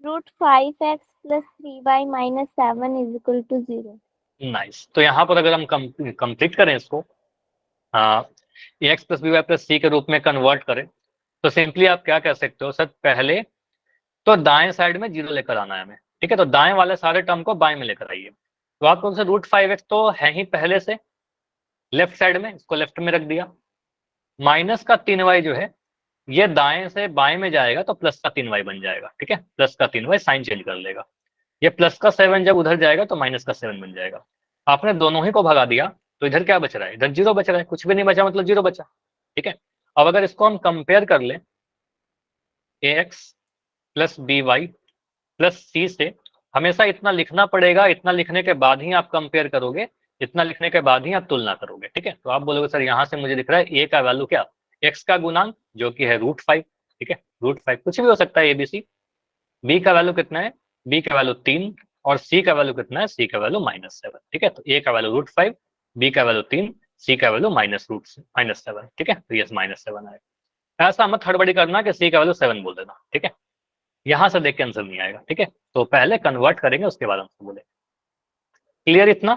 √5x plus 3y minus 7 is equal to 0. Nice. तो यहाँ पर अगर हम कंप्लीट करें इसको X plus B Y plus C के रूप में कन्वर्ट करें तो सिंपली आप क्या कह सकते हो सर, पहले तो दाएं साइड में 0 लेकर आना है हमें, ठीक है। तो दाएं वाले सारे टर्म को बाएं में लेकर आइए। तो आपको √5x तो है ही पहले से लेफ्ट साइड में, इसको लेफ्ट में रख दिया। माइनस का 3y जो है ये दाएं से बाएं में जाएगा तो प्लस का 3y बन जाएगा, ठीक है। प्लस का 3y साइन चेंज कर लेगा। ये प्लस का 7 जब उधर जाएगा तो माइनस का 7 बन जाएगा। आपने दोनों ही को भगा दिया तो इधर क्या बच रहा है, इधर 0 बच रहा है, कुछ भी नहीं बचा मतलब 0 बचा, ठीक है। अब अगर इसको हम कंपेयर कर लें ax plus B Y plus सी से, हमेशा इतना लिखना पड़ेगा, इतना लिखने के बाद ही आप कंपेयर करोगे, इतना लिखने के बाद ही आप तुलना करोगे, ठीक है। तो आप बोलोगे सर यहाँ से मुझे दिख रहा है ए का वैल्यू क्या, एक्स का गुणांक जो कि है √5, ठीक है। √5 कुछ भी हो सकता है एबीसी। बी का वैल्यू कितना है, बी का वैल्यू 3 और सी का वैल्यू कितना है, सी का वैल्यू -7, ठीक है। तो ए का वैल्यू √5, बी का वैल्यू 3, सी का वैल्यू -7, ठीक है। तो ये -7 आएगा। ऐसा मत हड़बड़ी करना कि सी का वैल्यू 7 बोल देना, ठीक है। यहां से देख के आंसर नहीं आएगा, ठीक है। तो पहले कन्वर्ट करेंगे उसके बाद आंसर बोले। क्लियर इतना?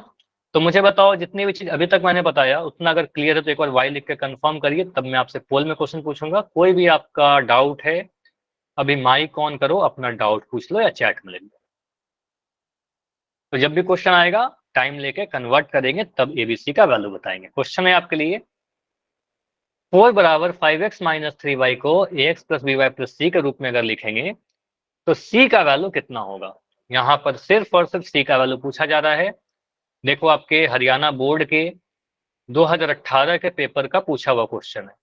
तो मुझे बताओ जितनी भी चीज अभी तक मैंने बताया उतना अगर क्लियर है तो एक बार वाई लिख के कंफर्म करिए, तब मैं आपसे पोल में क्वेश्चन पूछूंगा। कोई भी आपका डाउट है अभी माइक ऑन करो, अपना डाउट पूछ लो या चैट में लिख दो। तो जब भी क्वेश्चन आएगा टाइम लेके कन्वर्ट करेंगे तब एबीसी का वैल्यू बताएंगे। क्वेश्चन है आपके लिए 4 बराबर 5x माइनस 3y को ax plus B Y plus C के रूप में अगर लिखेंगे तो c का वैल्यू कितना होगा। यहाँ पर सिर्फ और सिर्फ c का वैल्यू पूछा जा रहा है। देखो आपके हरियाणा बोर्ड के 2018 के पेपर का पूछा हुआ क्वेश्चन है।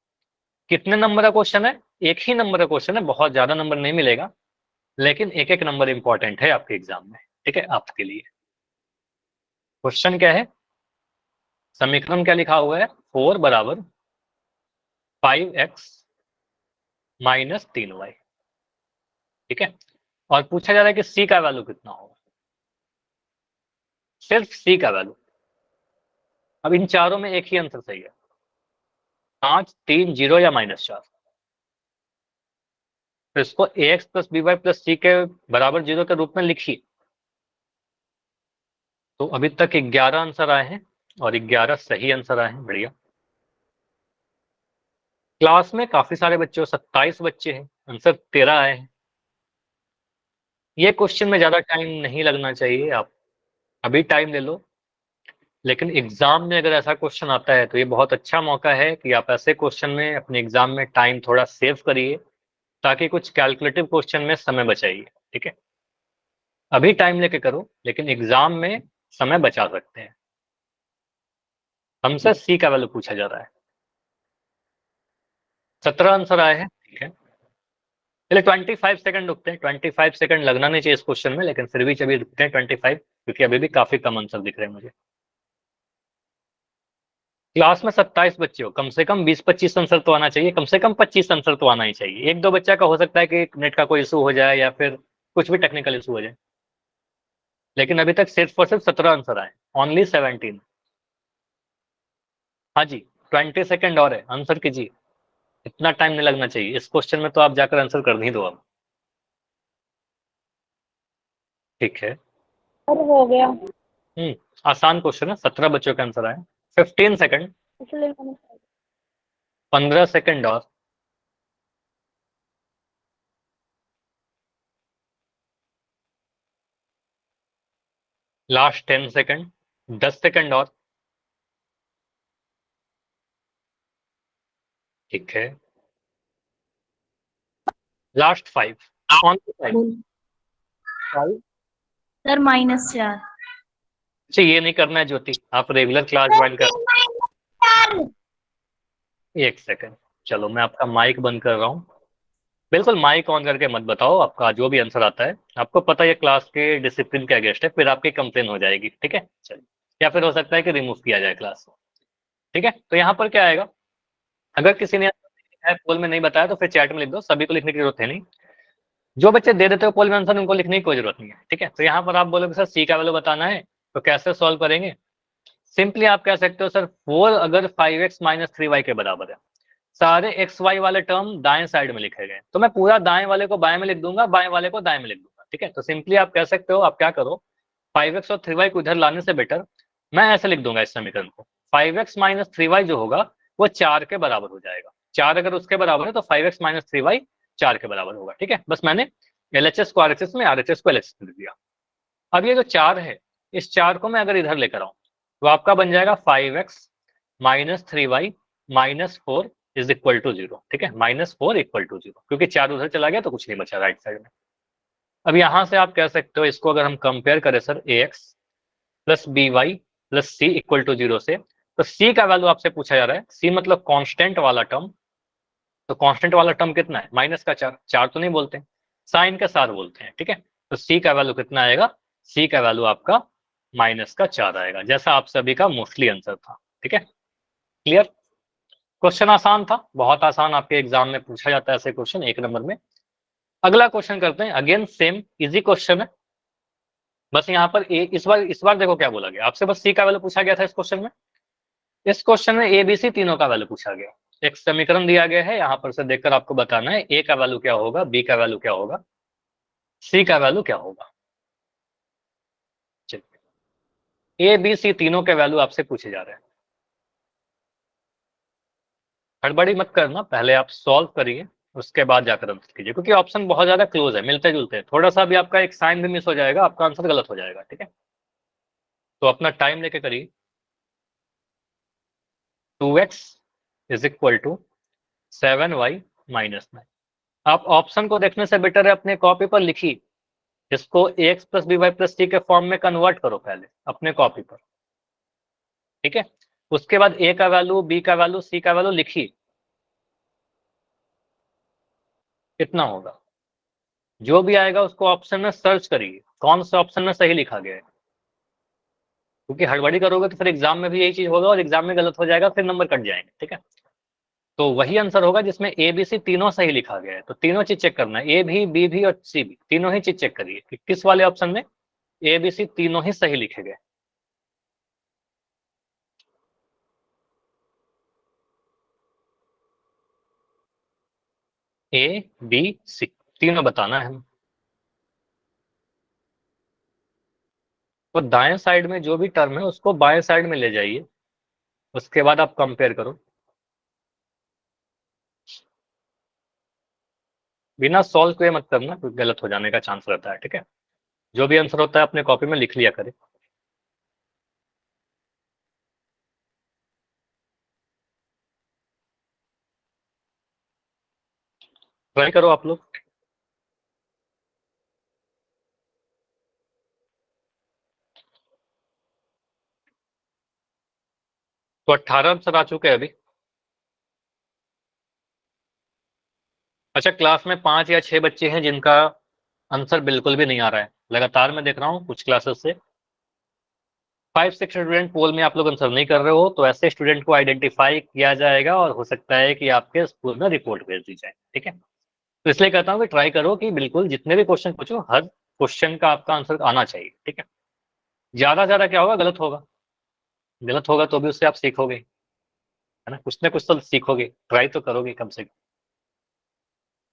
कितने नंबर का क्वेश्चन है, एक ही नंबर का क्वेश्चन है, बहुत ज्यादा नंबर नहीं मिलेगा, लेकिन एक एक नंबर इंपॉर्टेंट है आपके एग्जाम में, ठीक है। आपके लिए क्वेश्चन क्या है, समीकरण क्या लिखा हुआ है, 4 बराबर 5x माइनस 3y, ठीक है। और पूछा जा रहा है कि c का वैल्यू कितना होगा, सिर्फ c का वैल्यू। अब इन चारों में एक ही आंसर सही है, 5, 3, 0 या -4। तो इसको ax plus B Y plus C के बराबर 0 के रूप में लिखिए। तो अभी तक 11 आंसर आए हैं और 11 सही आंसर आए हैं, बढ़िया। क्लास में काफी सारे बच्चे हो, 27 बच्चे हैं, आंसर 13 आए हैं। ये क्वेश्चन में ज्यादा टाइम नहीं लगना चाहिए, आप अभी टाइम ले लो, लेकिन एग्जाम में अगर ऐसा क्वेश्चन आता है तो ये बहुत अच्छा मौका है कि आप ऐसे क्वेश्चन में अपने एग्जाम में टाइम थोड़ा सेव करिए, ताकि कुछ कैलकुलेटिव क्वेश्चन में समय बचाइए, ठीक है। अभी टाइम लेके करो, लेकिन एग्जाम में समय बचा सकते हैं। हमसे सी का वैल्यू पूछा जा रहा है। 17 आंसर आए हैं, ठीक है। चलिए 25 सेकंड रुकते हैं, 25 सेकंड लगना नहीं चाहिए इस क्वेश्चन में, लेकिन फिर भी चलिए रुकते हैं 25, क्योंकि अभी भी काफी कम आंसर दिख रहे हैं मुझे। क्लास में 27 बच्चे हो, कम से कम 20-25 आंसर तो आना चाहिए, कम से कम 25 आंसर तो आना ही चाहिए। एक दो बच्चा का हो सकता है कि नेट का कोई इशू हो जाए या फिर कुछ भी टेक्निकल इशू हो जाए, लेकिन अभी तक सिर्फ और सिर्फ 17 आंसर आए, ओनली 17। हाँ जी, 20 सेकंड और है, आंसर कीजिए, इतना टाइम नहीं लगना चाहिए इस क्वेश्चन में, तो आप जाकर आंसर कर नहीं दो अब, ठीक है। हो गया। आसान क्वेश्चन है, 17 बच्चों के आंसर आए। 15 सेकंड, इसलिए 15 सेकंड और। लास्ट 10 सेकंड, 10 सेकंड और, ठीक है। Last 5, only 5। सर -4। अच्छा ये नहीं करना है ज्योति, आप रेगुलर क्लास ज्वाइन कर। एक सेकंड, चलो मैं आपका माइक बंद कर रहा हूँ। बिल्कुल माइक ऑन करके मत बताओ, आपका जो भी आंसर आता है, आपको पता है क्लास के डिसिप्लिन के अगेंस्ट है, फिर आपकी कंप्लेन हो जाएगी, ठीक है। चलिए, या फिर हो सकता है कि रिमूव किया जाए क्लास को, ठीक है। तो यहाँ पर क्या आएगा, अगर किसी ने पोल में नहीं बताया तो फिर चैट में लिख दो, सभी को लिखने की जरूरत है नहीं। जो बच्चे दे देते हो पोल में आंसर उनको लिखने की कोई जरूरत नहीं है, ठीक है। तो यहाँ पर आप बोलोगे सर सी का वैल्यू बताना है, तो कैसे सॉल्व करेंगे। सिंपली आप कह सकते हो सर 4 अगर 5x माइनस 3y के बराबर है, सारे एक्स वाई वाले टर्म दाएं साइड में लिखे गए, तो मैं पूरा दाएं वाले को बाएं में लिख दूंगा, बाएं वाले को दाएं में लिख दूंगा, ठीक है। तो सिंपली आप कह सकते हो, आप क्या करो, 5x और 3y को इधर लाने से बेटर मैं ऐसे लिख दूंगा इस समीकरण को, 5x माइनस 3y जो होगा वो 4 के बराबर हो जाएगा। 4 अगर उसके बराबर है तो 5x माइनस 3y 4 के बराबर होगा। ठीक है, बस मैंने LHS को RHS में, RHS को LHS में लिख दिया। अब ये जो 4 है, इस 4 को मैं अगर इधर लेकर आऊं तो आपका बन जाएगा 5x minus 3y minus 4 is equal to 0। ठीक है, -4 इक्वल टू 0, क्योंकि 4 उधर चला गया तो कुछ नहीं बचा राइट साइड में। अब यहां से आप कह सकते हो इसको अगर हम कंपेयर करें sir, ax plus by plus c equal to 0 से, तो c का वैल्यू आपसे पूछा जा रहा है, c मतलब कांस्टेंट वाला टर्म। तो कांस्टेंट वाला टर्म कितना है, माइनस का 4, 4 तो नहीं बोलते, साइन के साथ बोलते हैं। ठीक है, तो c का वैल्यू कितना आएगा, c का वैल्यू आपका माइनस का 4 आएगा, जैसा आप सभी का मोस्टली आंसर था। ठीक है, क्लियर। क्वेश्चन आसान था, बहुत आसान, आपके एग्जाम में पूछा जाता है ऐसे क्वेश्चन 1 नंबर में। अगला क्वेश्चन करते हैं, अगेन सेम इजी क्वेश्चन है, बस यहाँ पर इस बार देखो क्या बोला गया आपसे, बस सी का वैल्यू पूछा गया था इस क्वेश्चन में। इस क्वेश्चन में ए बी सी तीनों का वैल्यू पूछा गया। एक समीकरण दिया गया है, यहाँ पर से देखकर आपको बताना है ए का वैल्यू क्या होगा, बी का वैल्यू क्या होगा, सी का वैल्यू क्या होगा। चलिए, ए बी सी तीनों के वैल्यू आपसे पूछे जा रहे हैं। हड़बड़ी मत करना, पहले आप सॉल्व करिए, उसके बाद जाकर आंसर कीजिए, क्योंकि ऑप्शन बहुत ज्यादा क्लोज है, मिलते जुलते हैं। थोड़ा सा भी आपका एक साइन भी मिस हो जाएगा, आपका आंसर गलत हो जाएगा। ठीक है, तो अपना टाइम लेके करिए। 2x is equal to 7y minus 9। आप ऑप्शन को देखने से बेटर है अपने कॉपी पर लिखिए, इसको ax plus B Y plus C के फॉर्म में कन्वर्ट करो पहले अपने कॉपी पर। ठीक है, उसके बाद a का वैल्यू, b का वैल्यू, c का वैल्यू लिखिए, कितना होगा। जो भी आएगा उसको ऑप्शन में सर्च करिए कौन से ऑप्शन में सही लिखा गया है, क्योंकि हड़बड़ी करोगे तो फिर एग्जाम में भी यही चीज होगा और एग्जाम में गलत हो जाएगा, फिर नंबर कट जाएंगे। ठीक है, तो वही आंसर होगा जिसमें ए बी सी तीनों सही लिखा गया है। तो तीनों चीज चेक करना है, ए भी, बी भी और सी भी, तीनों ही चीज चेक करिए कि किस वाले ऑप्शन में ए बी सी तीनों ही सही लिखे गए। ए बी सी तीनों बताना है हमें। तो दाएं साइड में जो भी टर्म है उसको बाएं साइड में ले जाइए, उसके बाद आप कंपेयर करो, बिना सॉल्व किए मत करना, क्योंकि गलत हो जाने का चांस रहता है। ठीक है, जो भी आंसर होता है अपने कॉपी में लिख लिया करें। ट्राई करो आप लोग। तो 18 आंसर आ चुके हैं अभी। अच्छा, क्लास में 5 या 6 बच्चे हैं जिनका आंसर बिल्कुल भी नहीं आ रहा है, लगातार मैं देख रहा हूँ कुछ क्लासेस से 5-6 स्टूडेंट पोल में आप लोग आंसर नहीं कर रहे हो, तो ऐसे स्टूडेंट को आइडेंटिफाई किया जाएगा और हो सकता है कि आपके स्कूल में रिपोर्ट भेज दी जाए। ठीक है, तो इसलिए कहता हूँ कि ट्राई करो कि बिल्कुल जितने भी क्वेश्चन पूछो हर क्वेश्चन का आपका आंसर आना चाहिए। ठीक है, ज्यादा ज्यादा क्या होगा, गलत होगा, गलत होगा तो भी उससे आप सीखोगे, है ना, कुछ ना कुछ तो सीखोगे, ट्राई तो करोगे कम से कम।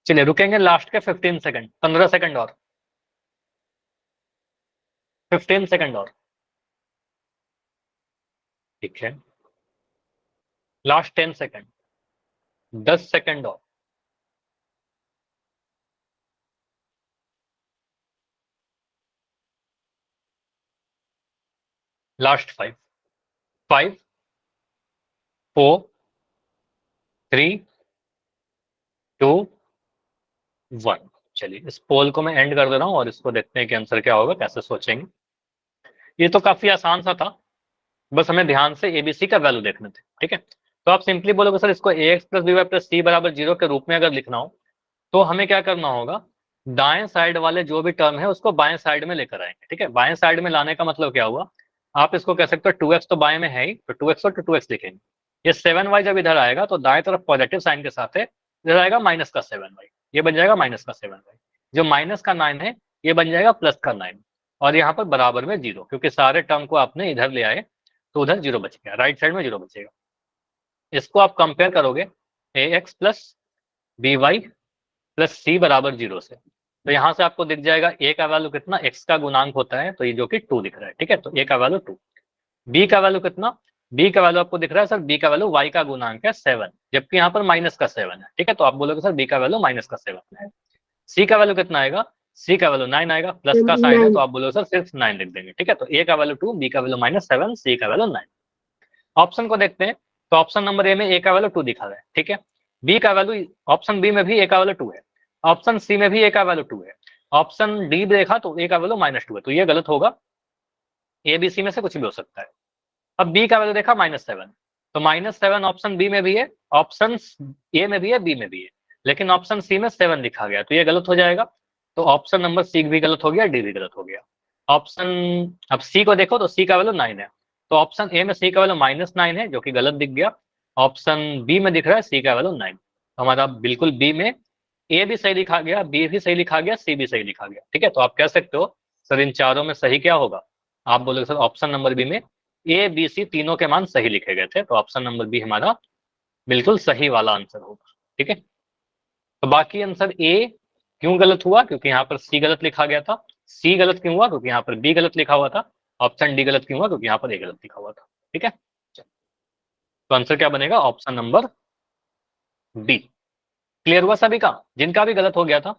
चलिए रुकेंगे लास्ट के 15 सेकंड, 15 सेकंड और, 15 सेकंड और। ठीक है, लास्ट 10 सेकंड, 10 सेकंड और। लास्ट 5, 5, 4, 3, 2, 1। चलिए इस पोल को मैं एंड कर दे रहा हूँ और इसको देखते हैं कि आंसर क्या होगा, कैसे सोचेंगे। ये तो काफी आसान सा था, बस हमें ध्यान से एबीसी का वैल्यू देखने थे। ठीक है, तो आप सिंपली बोलोगे सर इसको ax plus B Y plus सी बराबर 0 के रूप में अगर लिखना हो तो हमें क्या करना होगा, दाएं साइड वाले जो भी टर्म है उसको बाएं साइड में लेकर आएंगे। ठीक है, बाएं साइड में लाने का मतलब क्या हुआ, आप इसको कह सकते हो 2x तो बाएं में है ही, तो 2x और 2x लिखेंगे। ये 7y जब इधर आएगा तो दाएं तरफ पॉजिटिव साइन के साथ है, इधर आएगा माइनस का 7y, ये बन जाएगा माइनस का 7y। जो माइनस का 9 है ये बन जाएगा प्लस का 9, और यहाँ पर बराबर में 0, क्योंकि सारे टर्म को आपने इधर ले आए तो उधर 0 बच गया, राइट साइड में 0 बचेगा। इसको आप कंपेयर करोगे ax plus B Y plus सी बराबर 0 से, तो यहाँ से आपको दिख जाएगा a का वैल्यू कितना, x का गुणांक होता है, तो ये जो कि 2 दिख रहा है, ठीक है। तो a का वैल्यू 2, b का वैल्यू कितना, b का वैल्यू आपको दिख रहा है सर, b का वैल्यू y का गुणांक है 7, जबकि यहाँ पर माइनस का 7 है, ठीक है। तो आप बोलोगे सर b का वैल्यू माइनस का 7 है। c का वैल्यू कितना आएगा, c का वैल्यू 9 आएगा, प्लस का साइन है तो आप बोलोगे सर सिर्फ 9 लिख देंगे, ठीक है। तो a का वैल्यू 2, b का वैल्यू -7, c का वैल्यू 9। ऑप्शन को देखते हैं, तो ऑप्शन नंबर ए में a का वैल्यू 2 दिखा रहा है, ठीक है। b का वैल्यू, ऑप्शन बी में भी a का वैल्यू 2 है, ऑप्शन सी में भी a का वैल्यू 2 है, ऑप्शन डी देखा तो a का वैल्यू -2 है, तो ये गलत होगा, ए बी सी में से कुछ भी हो सकता है। अब b का वैल्यू देखा -7, तो -7 ऑप्शन बी में भी है, ऑप्शन ए में भी है, बी में भी है, लेकिन ऑप्शन सी में 7 लिखा गया, तो ये गलत हो जाएगा। तो ऑप्शन नंबर सी भी गलत हो गया, डी भी गलत हो गया। ऑप्शन, अब सी को देखो तो सी का वैल्यू 9 है, तो ऑप्शन ए में सी का वैल्यू -9 है, जो कि गलत दिख गया। ऑप्शन बी में दिख रहा है सी का वैल्यू 9, तो हमारा बिल्कुल बी में ए भी सही लिखा गया, बी भी सही लिखा गया, सी भी सही लिखा गया, ठीक है। तो आप कह सकते हो सर इन चारों में सही क्या होगा, आप बोलोगे सर ऑप्शन नंबर बी में ए बी सी तीनों के मान सही लिखे गए थे, तो ऑप्शन नंबर बी हमारा बिल्कुल सही वाला आंसर होगा, ठीक है। तो बाकी आंसर ए क्यों गलत हुआ, क्योंकि यहाँ पर सी गलत लिखा गया था, सी गलत क्यों हुआ, क्योंकि यहाँ पर बी गलत लिखा हुआ था, ऑप्शन डी गलत क्यों हुआ, क्योंकि यहाँ पर ए गलत लिखा हुआ था, ठीक है। तो आंसर क्या बनेगा, ऑप्शन नंबर डी। क्लियर हुआ सभी का, जिनका भी गलत हो गया था,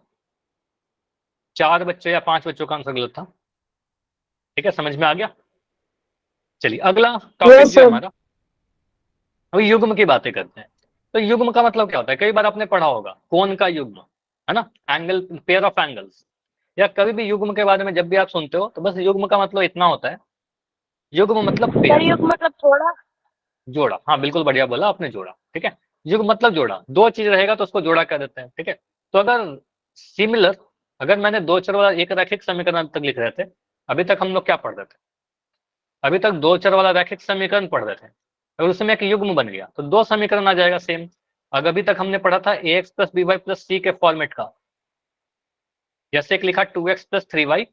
4 बच्चों या 5 बच्चों का आंसर गलत था, ठीक है, समझ में आ गया। चलिए अगला टॉपिक जो है हमारा, अभी युग्म की बातें करते हैं। तो युग्म का मतलब क्या होता है, कई बार आपने पढ़ा होगा कोण का युग्म, है ना, एंगल, पेयर ऑफ एंगल्स, या कभी भी युग्म के बारे में जब भी आप सुनते हो तो बस युग्म का मतलब इतना होता है, युग्म मतलब सर पेयर, युग मतलब थोड़ा। जोड़ा, हाँ बिल्कुल बढ़िया बोला आपने, जोड़ा, ठीक है। युग्म मतलब जोड़ा, दो चीज रहेगा तो उसको जोड़ा कह देते हैं, ठीक है। तो अगर सिमिलर, अगर मैंने दो चर वाला एक रैखिक समीकरण तक लिख रहे थे, अभी तक हम लोग क्या पढ़ रहे थे, अभी तक दो चर वाला रैखिक समीकरण पढ़ रहे थे, अगर उसमें एक युग्म बन गया तो दो समीकरण आ जाएगा सेम। अगर अभी तक हमने पढ़ा था ax plus B Y plus C के फॉर्मेट का, जैसे एक लिखा 2x प्लस 3y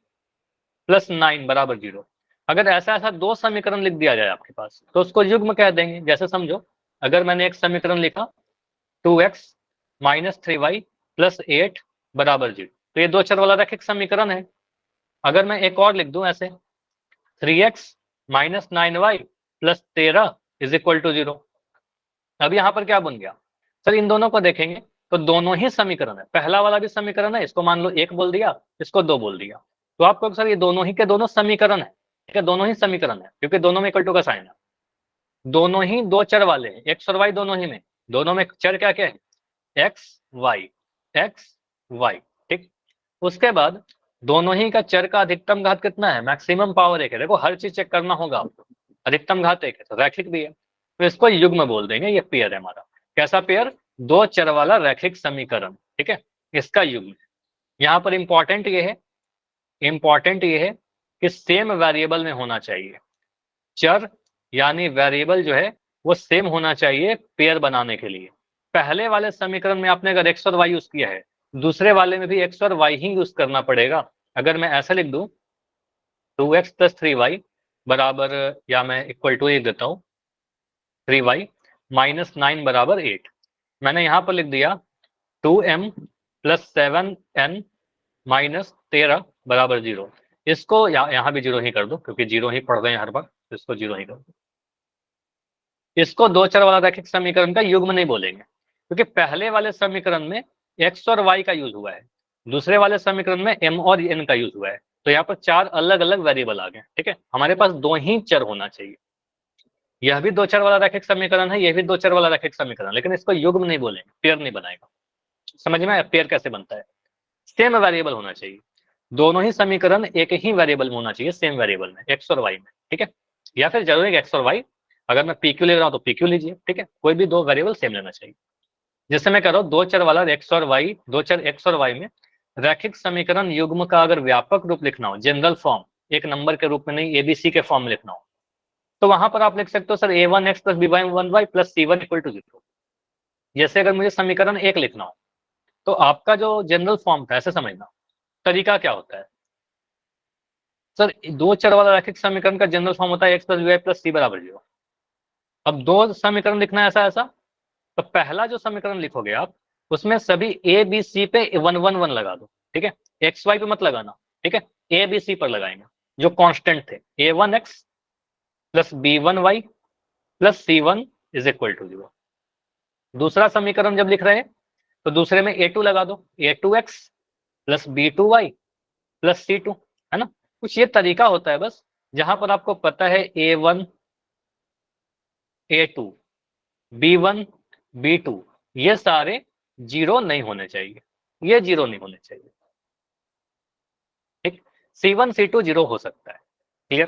प्लस 9 बराबर 0, अगर ऐसा ऐसा दो समीकरण लिख दिया जाए आपके पास तो उसको युग्म कह देंगे। जैसे समझो, अगर मैंने एक समीकरण लिखा 2x माइनस 3y प्लस 8 बराबर 0, तो ये दो चर वाला रैखिक समीकरण है। अगर मैं एक और लिख दूं ऐसे 3x minus 9y plus 13 is equal to 0, अब यहाँ पर क्या बन गया सर, इन दोनों को देखेंगे तो दोनों ही समीकरण है, पहला वाला भी समीकरण है, इसको मान लो एक बोल दिया, इसको दो बोल दिया, तो आपको सर ये दोनों ही के दोनों समीकरण है, ठीक है, दोनों ही समीकरण है, क्योंकि दोनों में इक्वल टू का साइन है, दोनों ही दो चर वाले हैं, एक्स और वाई दोनों ही में, दोनों में चर क्या क्या है, एक्स वाई, एक्स वाई, ठीक। उसके बाद दोनों ही का चर का अधिकतम घात कितना है, मैक्सिमम पावर एक है, देखो हर चीज चेक करना होगा आपको, अधिकतम घात एक है तो रैखिक भी है, तो इसको युग्म बोल देंगे, ये पेयर है हमारा, कैसा पेयर, दो चर वाला रैखिक समीकरण, ठीक है, इसका युग्म। यहाँ पर इंपॉर्टेंट ये है, इंपॉर्टेंट ये है कि सेम वेरिएबल में होना चाहिए, चर यानी वेरिएबल जो है वो सेम होना चाहिए पेयर बनाने के लिए। पहले वाले समीकरण में आपने अगर एक्स और वाई यूज किया है, दूसरे वाले में भी एक्स और वाई ही यूज करना पड़ेगा। अगर मैं ऐसा लिख दूं 2x प्लस 3y बराबर, या मैं इक्वल टू लिख देता हूं 3y माइनस 9 बराबर 8, मैंने यहां पर लिख दिया 2m प्लस 7n माइनस 13 बराबर 0, इसको यहाँ भी 0 ही कर दो, क्योंकि 0 ही पढ़ रहे हैं हर बार, तो इसको 0 ही कर दो। इसको दो चर वाला रैखिक समीकरण का युग्म नहीं बोलेंगे, क्योंकि पहले वाले समीकरण में x और y का यूज हुआ है, दूसरे वाले समीकरण में m और n का यूज हुआ है, तो यहाँ पर चार अलग अलग वेरिएबल आ गए, ठीक है। हमारे पास दो ही चर होना चाहिए, यह भी दो चर वाला रैखिक समीकरण है, यह भी दो चर वाला रैखिक समीकरण, लेकिन इसको युग्म नहीं बोलेंगे, पेयर नहीं बनाएगा। समझ में आया पेयर कैसे बनता है, सेम वेरिएबल होना चाहिए, दोनों ही समीकरण एक ही वेरिएबल में होना चाहिए, सेम वेरिएबल में, एक्स और वाई में, ठीक है। या फिर जरूरी है एक्स और वाई, अगर मैं पी क्यू ले रहा हूं तो पी क्यू लीजिए, ठीक है, कोई भी दो वेरिएबल सेम लेना चाहिए। जैसे मैं कह रहा हूं दो चर वाला एक्स और वाई, दो चर एक्स और वाई में रैखिक समीकरण युग्म का अगर व्यापक रूप लिखना हो, जनरल फॉर्म, एक नंबर के रूप में नहीं एबीसी के फॉर्म में लिखना हो, तो वहां पर आप लिख सकते हो sir a1x plus b1y plus c1 equal to 0। जैसे अगर मुझे समीकरण एक लिखना हो तो आपका जो जनरल फॉर्म था, ऐसे समझना, तरीका क्या होता है सर, दो चर वाला रैखिक समीकरण का जनरल फॉर्म होता है X plus B Y plus सी बराबर 0। अब दो समीकरण लिखना है ऐसा ऐसा, तो पहला जो समीकरण लिखोगे आप, उसमें सभी ए बी सी पे 1 1 1 लगा दो, ठीक है, एक्स वाई पे मत लगाना, ठीक है, ए बी सी पर लगाएंगे जो कांस्टेंट थे, a1x plus b1y plus c1 is equal to 0। दूसरा समीकरण जब लिख रहे हैं तो दूसरे में a2 लगा दो, a2x plus b2y plus c2, है ना। कुछ ये तरीका होता है बस, जहां पर आपको पता है a1 a2 b1 b2 ये सारे जीरो नहीं होने चाहिए, ये जीरो नहीं होने चाहिए, ठीक। c1 c2 जीरो हो सकता है, क्लियर,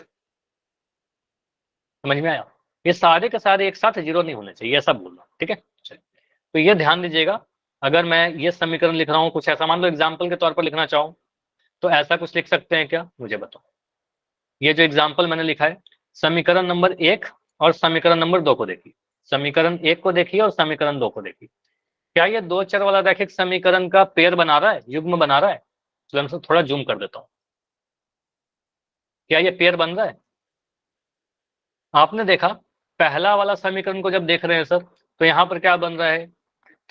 समझ में आया। ये सारे के सारे एक साथ जीरो नहीं होने चाहिए, ऐसा बोलना, ठीक है। चलिए, तो ये ध्यान दीजिएगा, अगर मैं ये समीकरण लिख रहा हूँ कुछ ऐसा, मान लो एग्जाम्पल के तौर पर लिखना चाहूँ तो ऐसा कुछ लिख सकते हैं क्या, मुझे बताओ। ये जो एग्जाम्पल मैंने लिखा है, समीकरण नंबर 1 और समीकरण नंबर 2 को देखिए, समीकरण 1 को देखिए और समीकरण 2 को देखिए। क्या ये दो चर वाला रैखिक समीकरण का पेयर बना रहा है, युग्म बना रहा है। चलो मैं थोड़ा जूम कर देता हूं, क्या ये पेयर बन रहा है। आपने देखा पहला वाला समीकरण को जब देख रहे हैं सर, तो यहाँ पर क्या बन रहा है,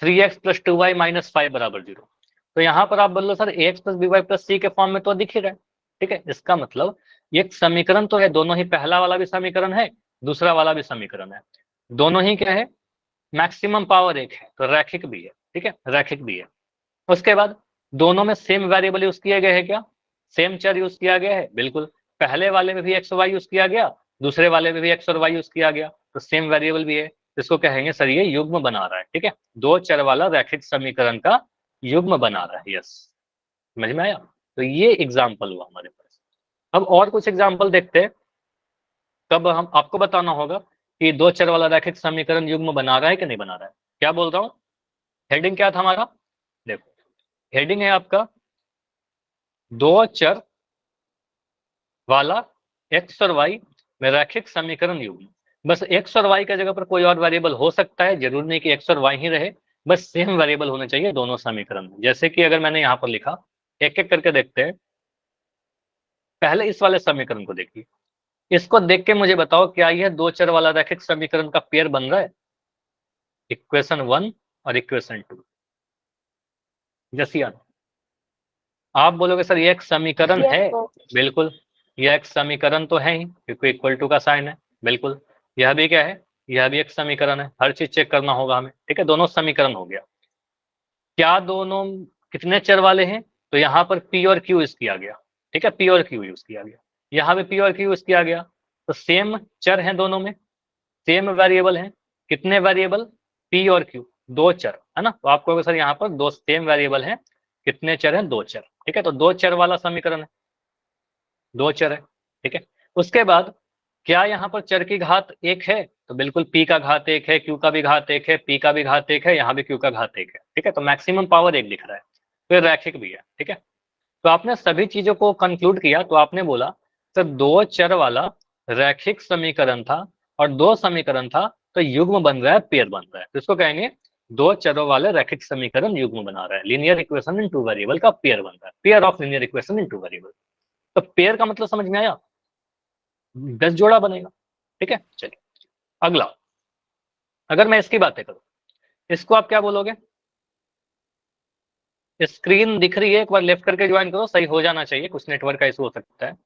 3x प्लस 2y माइनस 5 बराबर 0। तो यहाँ पर आप बोल लो sir ax plus by plus c के फॉर्म में तो दिख ही रहा है, ठीक है। इसका मतलब ये समीकरण तो है, दोनों ही, पहला वाला भी समीकरण है, दूसरा वाला भी समीकरण है, दोनों ही क्या है, मैक्सिमम पावर एक है, तो रैखिक भी है, ठीक है, रैखिक भी है। उसके बाद दोनों में सेम वेरिएबल यूज किए गए हैं क्या, सेम चर यूज किया गया है, बिल्कुल। पहले वाले में भी एक्स और वाई यूज किया गया, दूसरे वाले में भी एक्स और वाई यूज किया गया, तो सेम वेरिएबल भी है, इसको कहेंगे सर ये युग्म बना रहा है, ठीक है, दो चर वाला रैखिक समीकरण का युग्म बना रहा है, यस, समझ में आया। तो ये एग्जाम्पल हुआ हमारे पास। अब और कुछ एग्जाम्पल देखते हैं, तब हम आपको बताना होगा कि दो चर वाला रैखिक समीकरण युग्म बना रहा है कि नहीं बना रहा है। क्या बोल रहा हूं, हेडिंग क्या था हमारा, देखो हेडिंग है आपका दो चर वाला एक्स और वाई में रैखिक समीकरण युग्म। बस एक्स और वाई की जगह पर कोई और वेरिएबल हो सकता है, जरूरी नहीं कि एक्स और वाई ही रहे, बस सेम वेरिएबल होने चाहिए दोनों समीकरण में। जैसे कि अगर मैंने यहाँ पर लिखा, एक एक करके देखते हैं, पहले इस वाले समीकरण को देखिए, इसको देख के मुझे बताओ क्या यह दो चर वाला रैखिक समीकरण का पेयर बन रहा है, इक्वेशन 1 और इक्वेशन 2, जैसी आप बोलोगे सर ये एक समीकरण Yes, है, sir. बिल्कुल यह एक समीकरण तो है ही, क्योंकि इक्वल टू का साइन है, बिल्कुल। यह भी क्या है, यह भी एक समीकरण है, हर चीज चेक करना होगा हमें, ठीक है, दोनों समीकरण हो गया। क्या दोनों कितने चर वाले हैं, तो यहाँ पर पी और क्यू यूज किया गया, ठीक है, पी और क्यू यूज किया गया, यहाँ पे पी और क्यू यूज किया गया, तो सेम चर है दोनों में, सेम वेरिएबल है, कितने वेरिएबल, पी और क्यू, दो चर, है ना। तो आपको सर यहाँ पर दो सेम वेरिएबल है, कितने चर हैं, दो चर, ठीक है, तो दो चर वाला समीकरण है, दो चर है, ठीक है। उसके बाद क्या यहाँ पर चर की घात एक है, तो बिल्कुल p का घात एक है, q का भी घात एक है, p का भी घात एक है, यहाँ भी q का घात एक है, ठीक है, तो मैक्सिमम पावर एक दिख रहा है, तो ये रैखिक भी है, ठीक है। तो आपने सभी चीजों को कंक्लूड किया, तो आपने बोला सर दो चर वाला रैखिक समीकरण था और दो समीकरण था, तो युग्म बन रहा है, पेयर बन रहा है, तो इसको कहेंगे दो चरों वाले रैखिक समीकरण युग्म बना रहा है, linear equation in two variable का पेयर बन रहा है, pair of linear equation in two variable. तो पेयर का मतलब समझ में आया, 10 जोड़ा बनेगा, ठीक है। चलिए अगला, अगर मैं इसकी बातें करूं, इसको आप क्या बोलोगे, स्क्रीन दिख रही है, एक बार लेफ्ट करके ज्वाइन करो, सही हो जाना चाहिए, कुछ नेटवर्क का इशू हो सकता है,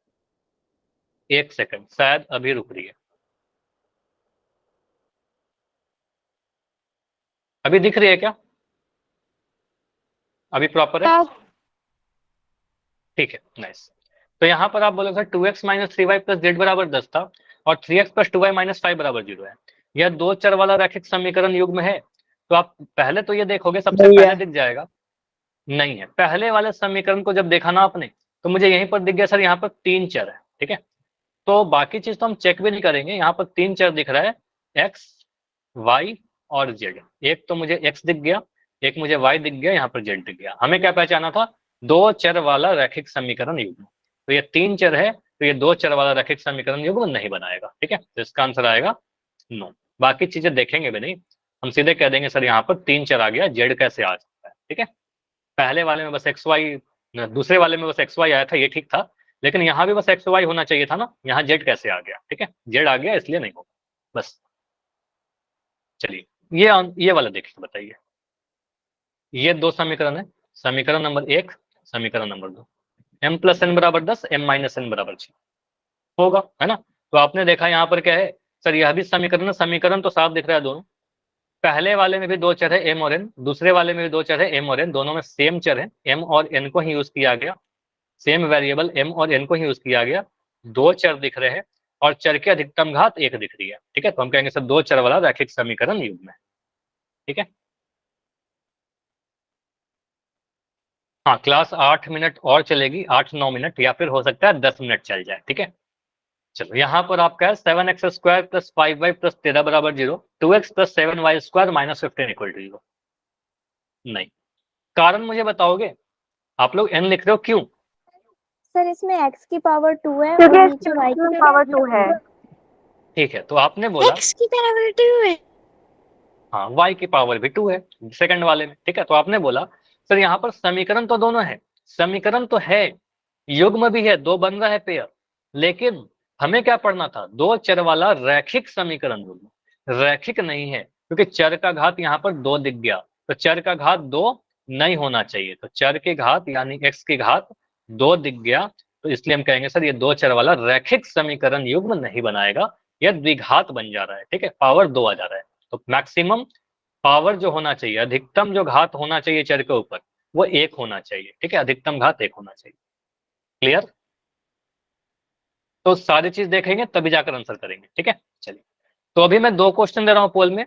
एक सेकंड शायद अभी रुक रही है, अभी दिख रही है क्या, अभी प्रॉपर है, ठीक है, नाइस। तो यहाँ पर आप बोलोगे sir 2x minus 3y plus Z बराबर 10 था और 3x प्लस 2y माइनस 5 बराबर 0 है, यह दो चर वाला रैखिक समीकरण युग्म है। तो आप पहले तो ये देखोगे, सबसे पहले दिख जाएगा, नहीं है, पहले वाले समीकरण को जब देखा ना आपने, तो मुझे यहीं पर दिख गया सर यहाँ पर तीन चर है, ठीक है। तो बाकी चीज तो हम चेक भी नहीं करेंगे, यहाँ पर तीन चर दिख रहा है, एक्स वाई और जेड, एक तो मुझे एक्स दिख गया, एक मुझे वाई दिख गया, यहाँ पर जेड दिख गया, हमें क्या पहचाना था, दो चर वाला रैखिक समीकरण युग्म। तो ये तीन चर है, तो ये दो चर वाला रैखिक समीकरण युग्म नहीं बनाएगा, ठीक है, तो इसका आंसर आएगा नो। बाकी चीजें देखेंगे भी नहीं, हम सीधे कह देंगे सर यहाँ पर तीन चर आ गया, जेड कैसे आ सकता है, ठीक है। पहले वाले में बस एक्स वाई, दूसरे वाले में बस एक्स वाई आया था, ये ठीक था, लेकिन यहाँ भी बस एक्स वाई होना चाहिए था ना, यहाँ जेड कैसे आ गया, ठीक है, जेड आ गया इसलिए नहीं होगा बस। चलिए ये वाला देखिए, बताइए, ये दो समीकरण है, समीकरण नंबर 1, समीकरण नंबर 2, m प्लस n बराबर 10, m माइनस n बराबर 6 होगा, है ना। तो आपने देखा यहाँ पर क्या है सर, यह भी समीकरण है, समीकरण तो साफ दिख रहा है दोनों। पहले वाले में भी दो चर है m और n, दूसरे वाले में भी दो चर है m और n, दोनों में सेम चर है, m और n को ही यूज किया गया, सेम वेरिएबल m और n को ही यूज किया गया, दो चर दिख रहे हैं और चर की अधिकतम घात 1 दिख रही है, ठीक है। तो हम कहेंगे सर दो चर वाला रैखिक समीकरण युग्म है, ठीक है। हाँ, क्लास 8 मिनट और चलेगी, 8-9 मिनट, या फिर हो सकता है 10 मिनट चल जाए, ठीक है। चलो यहाँ पर आपका है 7x square plus 5y plus 13 बराबर 0, 2x प्लस 7y square minus 15 equal to 0। नहीं, कारण मुझे बताओगे? आप लोग n लिख रहे हो, क्यों? सर इसमें x की पावर 2 है क्योंकि और इसकी नीचे y की पावर 2 है। ठीक है, तो आपने बोला x की पावर 2 है। हाँ, y की पावर भी 2 है सेकंड वाले में, ठीक है। तो आपने बोला सर यहाँ पर समीकरण तो दोनों है, समीकरण तो है, युग्म भी है, दो बन रहा है पेयर, लेकिन हमें क्या पढ़ना था? दो चर वाला रैखिक समीकरण युग्म, रैखिक नहीं है, क्योंकि चर का घात यहाँ पर 2 दिख गया, तो चर का घात 2 नहीं होना चाहिए, तो चर की घात यानी x की घात 2 दिख गया, तो इसलिए हम कहेंगे सर ये दो चर वाला रैखिक समीकरण युग्म नहीं बनाएगा, यह द्विघात बन जा रहा है, ठीक है, पावर 2 आ जा रहा है। तो मैक्सिमम पावर जो होना चाहिए, अधिकतम जो घात होना चाहिए चर के ऊपर, वो 1 होना चाहिए, ठीक है, अधिकतम घात 1 होना चाहिए। क्लियर? तो सारी चीज देखेंगे तभी जाकर आंसर करेंगे, ठीक है। चलिए, तो अभी मैं 2 क्वेश्चन दे रहा हूं पोल में,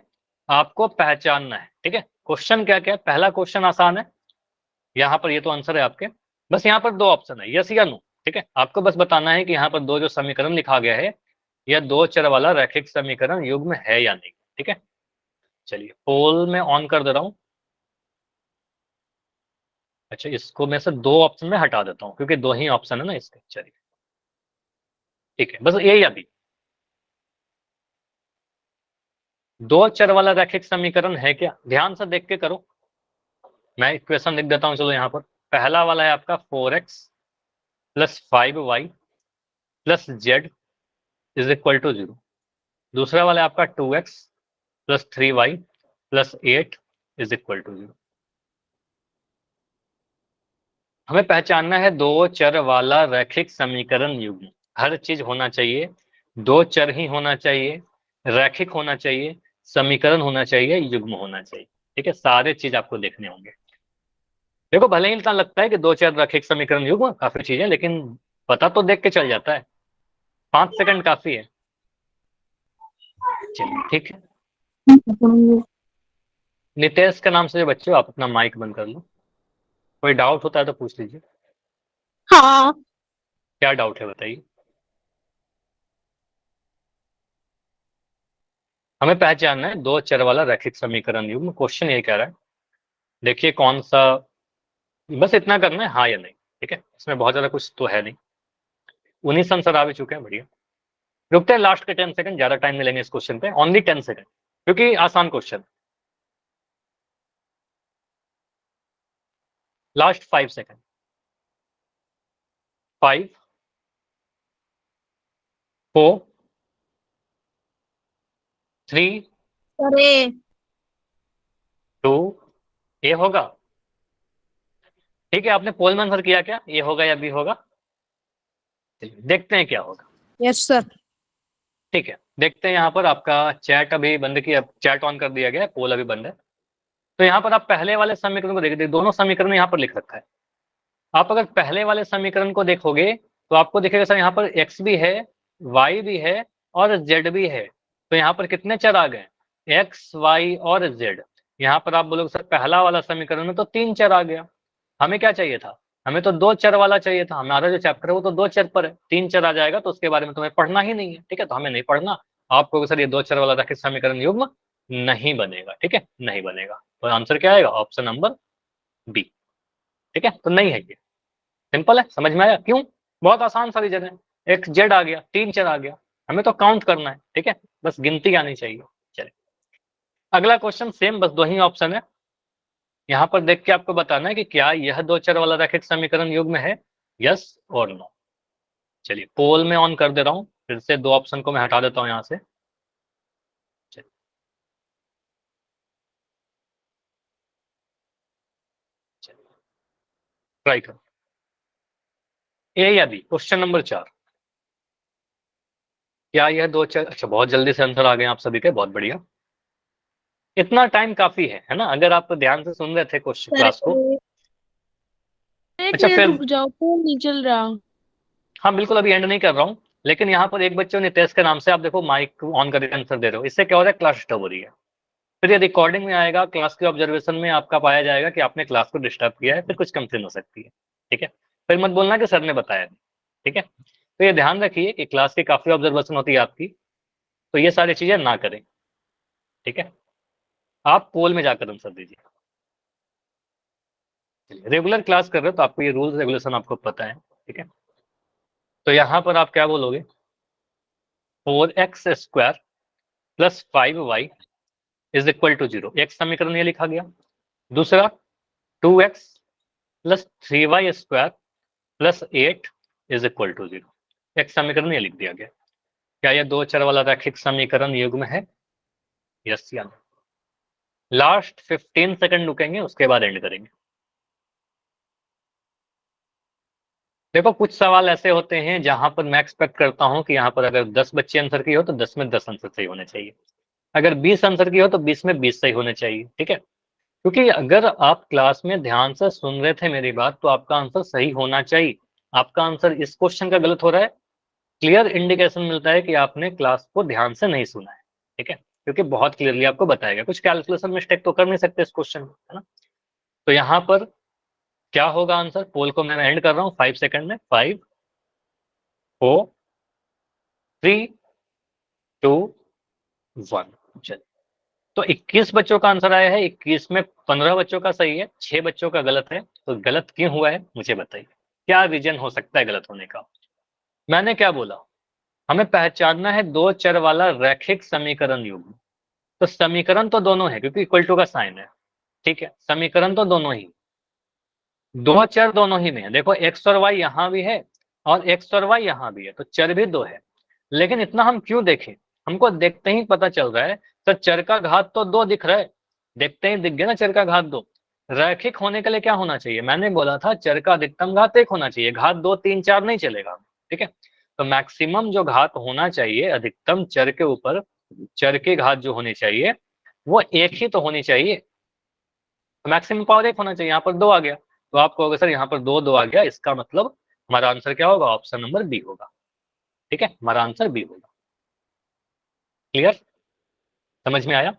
आपको पहचानना है, ठीक है। क्वेश्चन क्या क्या है? पहला क्वेश्चन आसान है, यहाँ पर ये तो आंसर है आपके, बस यहाँ पर 2 ऑप्शन है, यस या नो, ठीक है। आपको बस बताना है कि यहाँ पर दो जो समीकरण लिखा गया है, यह दो चर वाला रैखिक समीकरण युग्म है या नहीं, ठीक है। चलिए, पोल में ऑन कर दे रहा हूं। अच्छा, इसको मैं सिर्फ 2 ऑप्शन में हटा देता हूँ, क्योंकि 2 ही ऑप्शन है ना इसके। चलिए, ठीक है, बस ए या बी, दो चर वाला रैखिक समीकरण है क्या? ध्यान से देख के करो, मैं इक्वेशन लिख देता हूँ। चलो यहाँ पर पहला वाला है आपका 4x plus 5y plus z is equal to 0, दूसरा वाला है आपका 2x plus 3y plus 8 is equal to 0। हमें पहचानना है दो चर वाला रैखिक समीकरण युग्म, हर चीज होना चाहिए, दो चर ही होना चाहिए, रैखिक होना चाहिए, समीकरण होना चाहिए, युग्म होना चाहिए, ठीक है। सारे चीज आपको देखने होंगे। देखो, भले ही इतना लगता है कि दो चर रैखिक समीकरण युग्म काफी चीजें, लेकिन पता तो देख के चल जाता है, 5 सेकंड काफी है। चलिए, ठीक है। नितेश के नाम से जो बच्चे हो, आप अपना माइक बंद कर लो, कोई डाउट होता है तो पूछ लीजिए। हाँ। क्या डाउट है बताइए। हमें पहचानना है दो चर वाला रैखिक समीकरण युग्म, क्वेश्चन ये कह रहा है, देखिए कौन सा, बस इतना करना है हाँ या नहीं, ठीक है, इसमें बहुत ज्यादा कुछ तो है नहीं। 19 आंसर आ भी चुके हैं, बढ़िया। रुकते हैं लास्ट के 10 सेकंड, ज्यादा टाइम मिलेंगे इस क्वेश्चन पे, ओनली 10 सेकंड, क्योंकि आसान क्वेश्चन। लास्ट 5 सेकंड, 5 4 3 अरे 2, ए होगा, ठीक है। आपने पोल में आंसर किया क्या? ए होगा या बी होगा? चलिए, देखते हैं क्या होगा। Yes sir. ठीक है, देखते हैं। यहाँ पर आपका चैट अभी बंद किया, चैट ऑन कर दिया गया है, पोल अभी बंद है। तो यहाँ पर आप पहले वाले समीकरण को देखिए, दोनों समीकरण यहाँ पर लिख रखा है। आप अगर पहले वाले समीकरण को देखोगे तो आपको दिखेगा सर यहाँ पर x भी है, y भी है और z भी है, तो यहाँ पर कितने चर आ गए? x, y और z। यहाँ पर आप बोलोगे सर पहला वाला समीकरण में तो 3 चर आ गया, हमें क्या चाहिए था? हमें तो 2 चर वाला चाहिए था, हमारा जो चैप्टर है वो तो 2 चर पर है, 3 चर आ जाएगा तो उसके बारे में तुम्हें पढ़ना ही नहीं है, ठीक है, तो हमें नहीं पढ़ना। आपको सर ये 2 चर वाला रैखिक समीकरण युग्म नहीं बनेगा, ठीक है, नहीं बनेगा। तो आंसर क्या आएगा? ऑप्शन नंबर बी, ठीक है, तो नहीं है ये। सिंपल है, समझ में आया? क्यों? बहुत आसान सा रीजन है, एक जेड आ गया, 3 चर आ गया, हमें तो काउंट करना है, ठीक है, बस गिनती आनी चाहिए। चलिए, अगला क्वेश्चन सेम, बस 2 ही ऑप्शन है, यहाँ पर देख के आपको बताना है कि क्या यह 2 चर वाला रैखिक समीकरण युग्म है, यस और नो। चलिए, पोल में ऑन कर दे रहा हूँ, फिर से 2 ऑप्शन को मैं हटा देता हूँ यहाँ से। ट्राई करो। ए या बी? क्वेश्चन नंबर 4, क्या यह 2 चर? अच्छा, बहुत जल्दी से आंसर आ गए आप सभी के, बहुत बढ़िया। इतना टाइम काफी है ना? अगर आप ध्यान से सुन रहे थे क्वेश्चन क्लास को। एक अच्छा मिनट फिर, रुक जाओ, फोन नहीं चल रहा। हाँ बिल्कुल, अभी एंड नहीं कर रहा हूँ, लेकिन यहाँ पर एक बच्चे नितेश के नाम से आप देखो माइक ऑन करके आंसर दे रहे हो, इससे क्या हो रहा है? क्लास डिस्टर्ब हो रही है। फिर ये रिकॉर्डिंग में आएगा, क्लास के ऑब्जर्वेशन में आपका पाया जाएगा कि आपने क्लास को डिस्टर्ब किया है, फिर कुछ कंप्लेन हो सकती है। ठीक है, फिर मत बोलना कि सर ने बताया नहीं। ठीक है, तो ये ध्यान रखिए कि क्लास की काफी ऑब्जर्वेशन होती है आपकी, तो ये सारी चीजें ना करें। ठीक है, आप पोल में जाकर आंसर दीजिए। रेगुलर क्लास कर रहे हो तो आपको ये रूल्स रेगुलेशन आपको पता है। ठीक है, तो यहाँ पर आप क्या बोलोगे? 4x² plus 5y is equal to 0, एक समीकरण ये लिखा गया। दूसरा 2x plus 3y² plus 8 is equal to 0, एक समीकरण ये लिख दिया गया। क्या यह 2 चर वाला रैखिक समीकरण युग्म है? यस या नो? लास्ट 15 सेकंड रुकेंगे, उसके बाद एंड करेंगे। देखो कुछ सवाल ऐसे होते हैं जहां पर मैं एक्सपेक्ट करता हूं कि यहाँ पर अगर 10 बच्चे आंसर किए हो तो 10 में 10 आंसर सही होने चाहिए, अगर 20 आंसर किए हो तो 20 में 20 सही होने चाहिए। ठीक है, क्योंकि अगर आप क्लास में ध्यान से सुन रहे थे मेरी बात तो आपका आंसर सही होना चाहिए। आपका आंसर इस क्वेश्चन का गलत हो रहा है, क्लियर इंडिकेशन मिलता है कि आपने क्लास को ध्यान से नहीं सुना है। ठीक है, क्योंकि बहुत क्लियरली आपको बताया गया, कुछ कैलकुलेशन मिस्टेक तो कर नहीं सकते इस क्वेश्चन में, है ना? तो यहाँ पर क्या होगा आंसर? पोल को मैं एंड कर रहा हूँ 5 सेकंड में। 5 4 3 2 1। चलिए, तो 21 बच्चों का आंसर आया है, 21 में 15 बच्चों का सही है, 6 बच्चों का गलत है। तो गलत क्यों हुआ है मुझे बताइए, क्या रीजन हो सकता है गलत होने का? मैंने क्या बोला? हमें पहचानना है 2 चर वाला रैखिक समीकरण युग्म। तो समीकरण तो दोनों है क्योंकि इक्वल टू का साइन है। ठीक है, समीकरण तो दोनों ही, 2 चर दोनों ही में है। देखो x और y यहाँ भी है और x और y यहाँ भी है, तो चर भी 2 है। लेकिन इतना हम क्यों देखें? हमको देखते ही पता चल रहा है सर चर का घात तो 2 दिख रहा है, देखते ही दिख गया ना चर का घात 2। रैखिक होने के लिए क्या होना चाहिए? मैंने बोला था चर का अधिकतम घात 1 होना चाहिए, घात 2 3 4 नहीं चलेगा। ठीक है, तो मैक्सिमम जो घात होना चाहिए अधिकतम चर के ऊपर, चर की घात जो होनी चाहिए वो 1 ही तो होनी चाहिए। मैक्सिमम पावर 1 होना चाहिए, यहाँ पर 2 आ गया, तो आप कहोगे सर यहाँ पर 2 2 आ गया, इसका मतलब हमारा आंसर क्या होगा? ऑप्शन नंबर बी होगा। ठीक है, हमारा आंसर बी होगा। क्लियर, समझ में आया?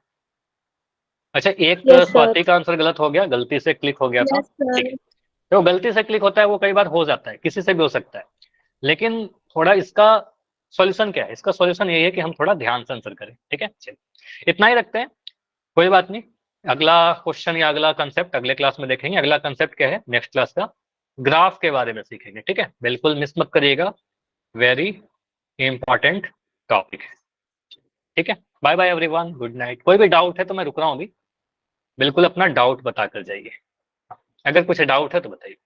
अच्छा, एक यस सर। स्वाति का आंसर गलत हो गया, गलती से क्लिक हो गया था। यस ठीक सर। है, तो गलती से क्लिक होता है वो कई बार हो जाता है, किसी से भी हो सकता है, लेकिन थोड़ा इसका सॉल्यूशन क्या है? इसका सॉल्यूशन यही है कि हम थोड़ा ध्यान से आंसर करें। ठीक है, चलिए इतना ही रखते हैं, कोई बात नहीं। अगला क्वेश्चन या अगला कंसेप्ट अगले क्लास में देखेंगे। अगला कंसेप्ट क्या है नेक्स्ट क्लास का? ग्राफ के बारे में सीखेंगे। ठीक है, बिल्कुल मिस मत करिएगा, वेरी इंपॉर्टेंट टॉपिक है। ठीक है, bye bye everyone, good night. कोई भी डाउट है तो मैं रुक रहा हूँ अभी, बिल्कुल अपना डाउट बता कर जाइए, अगर कुछ डाउट है तो बताइए।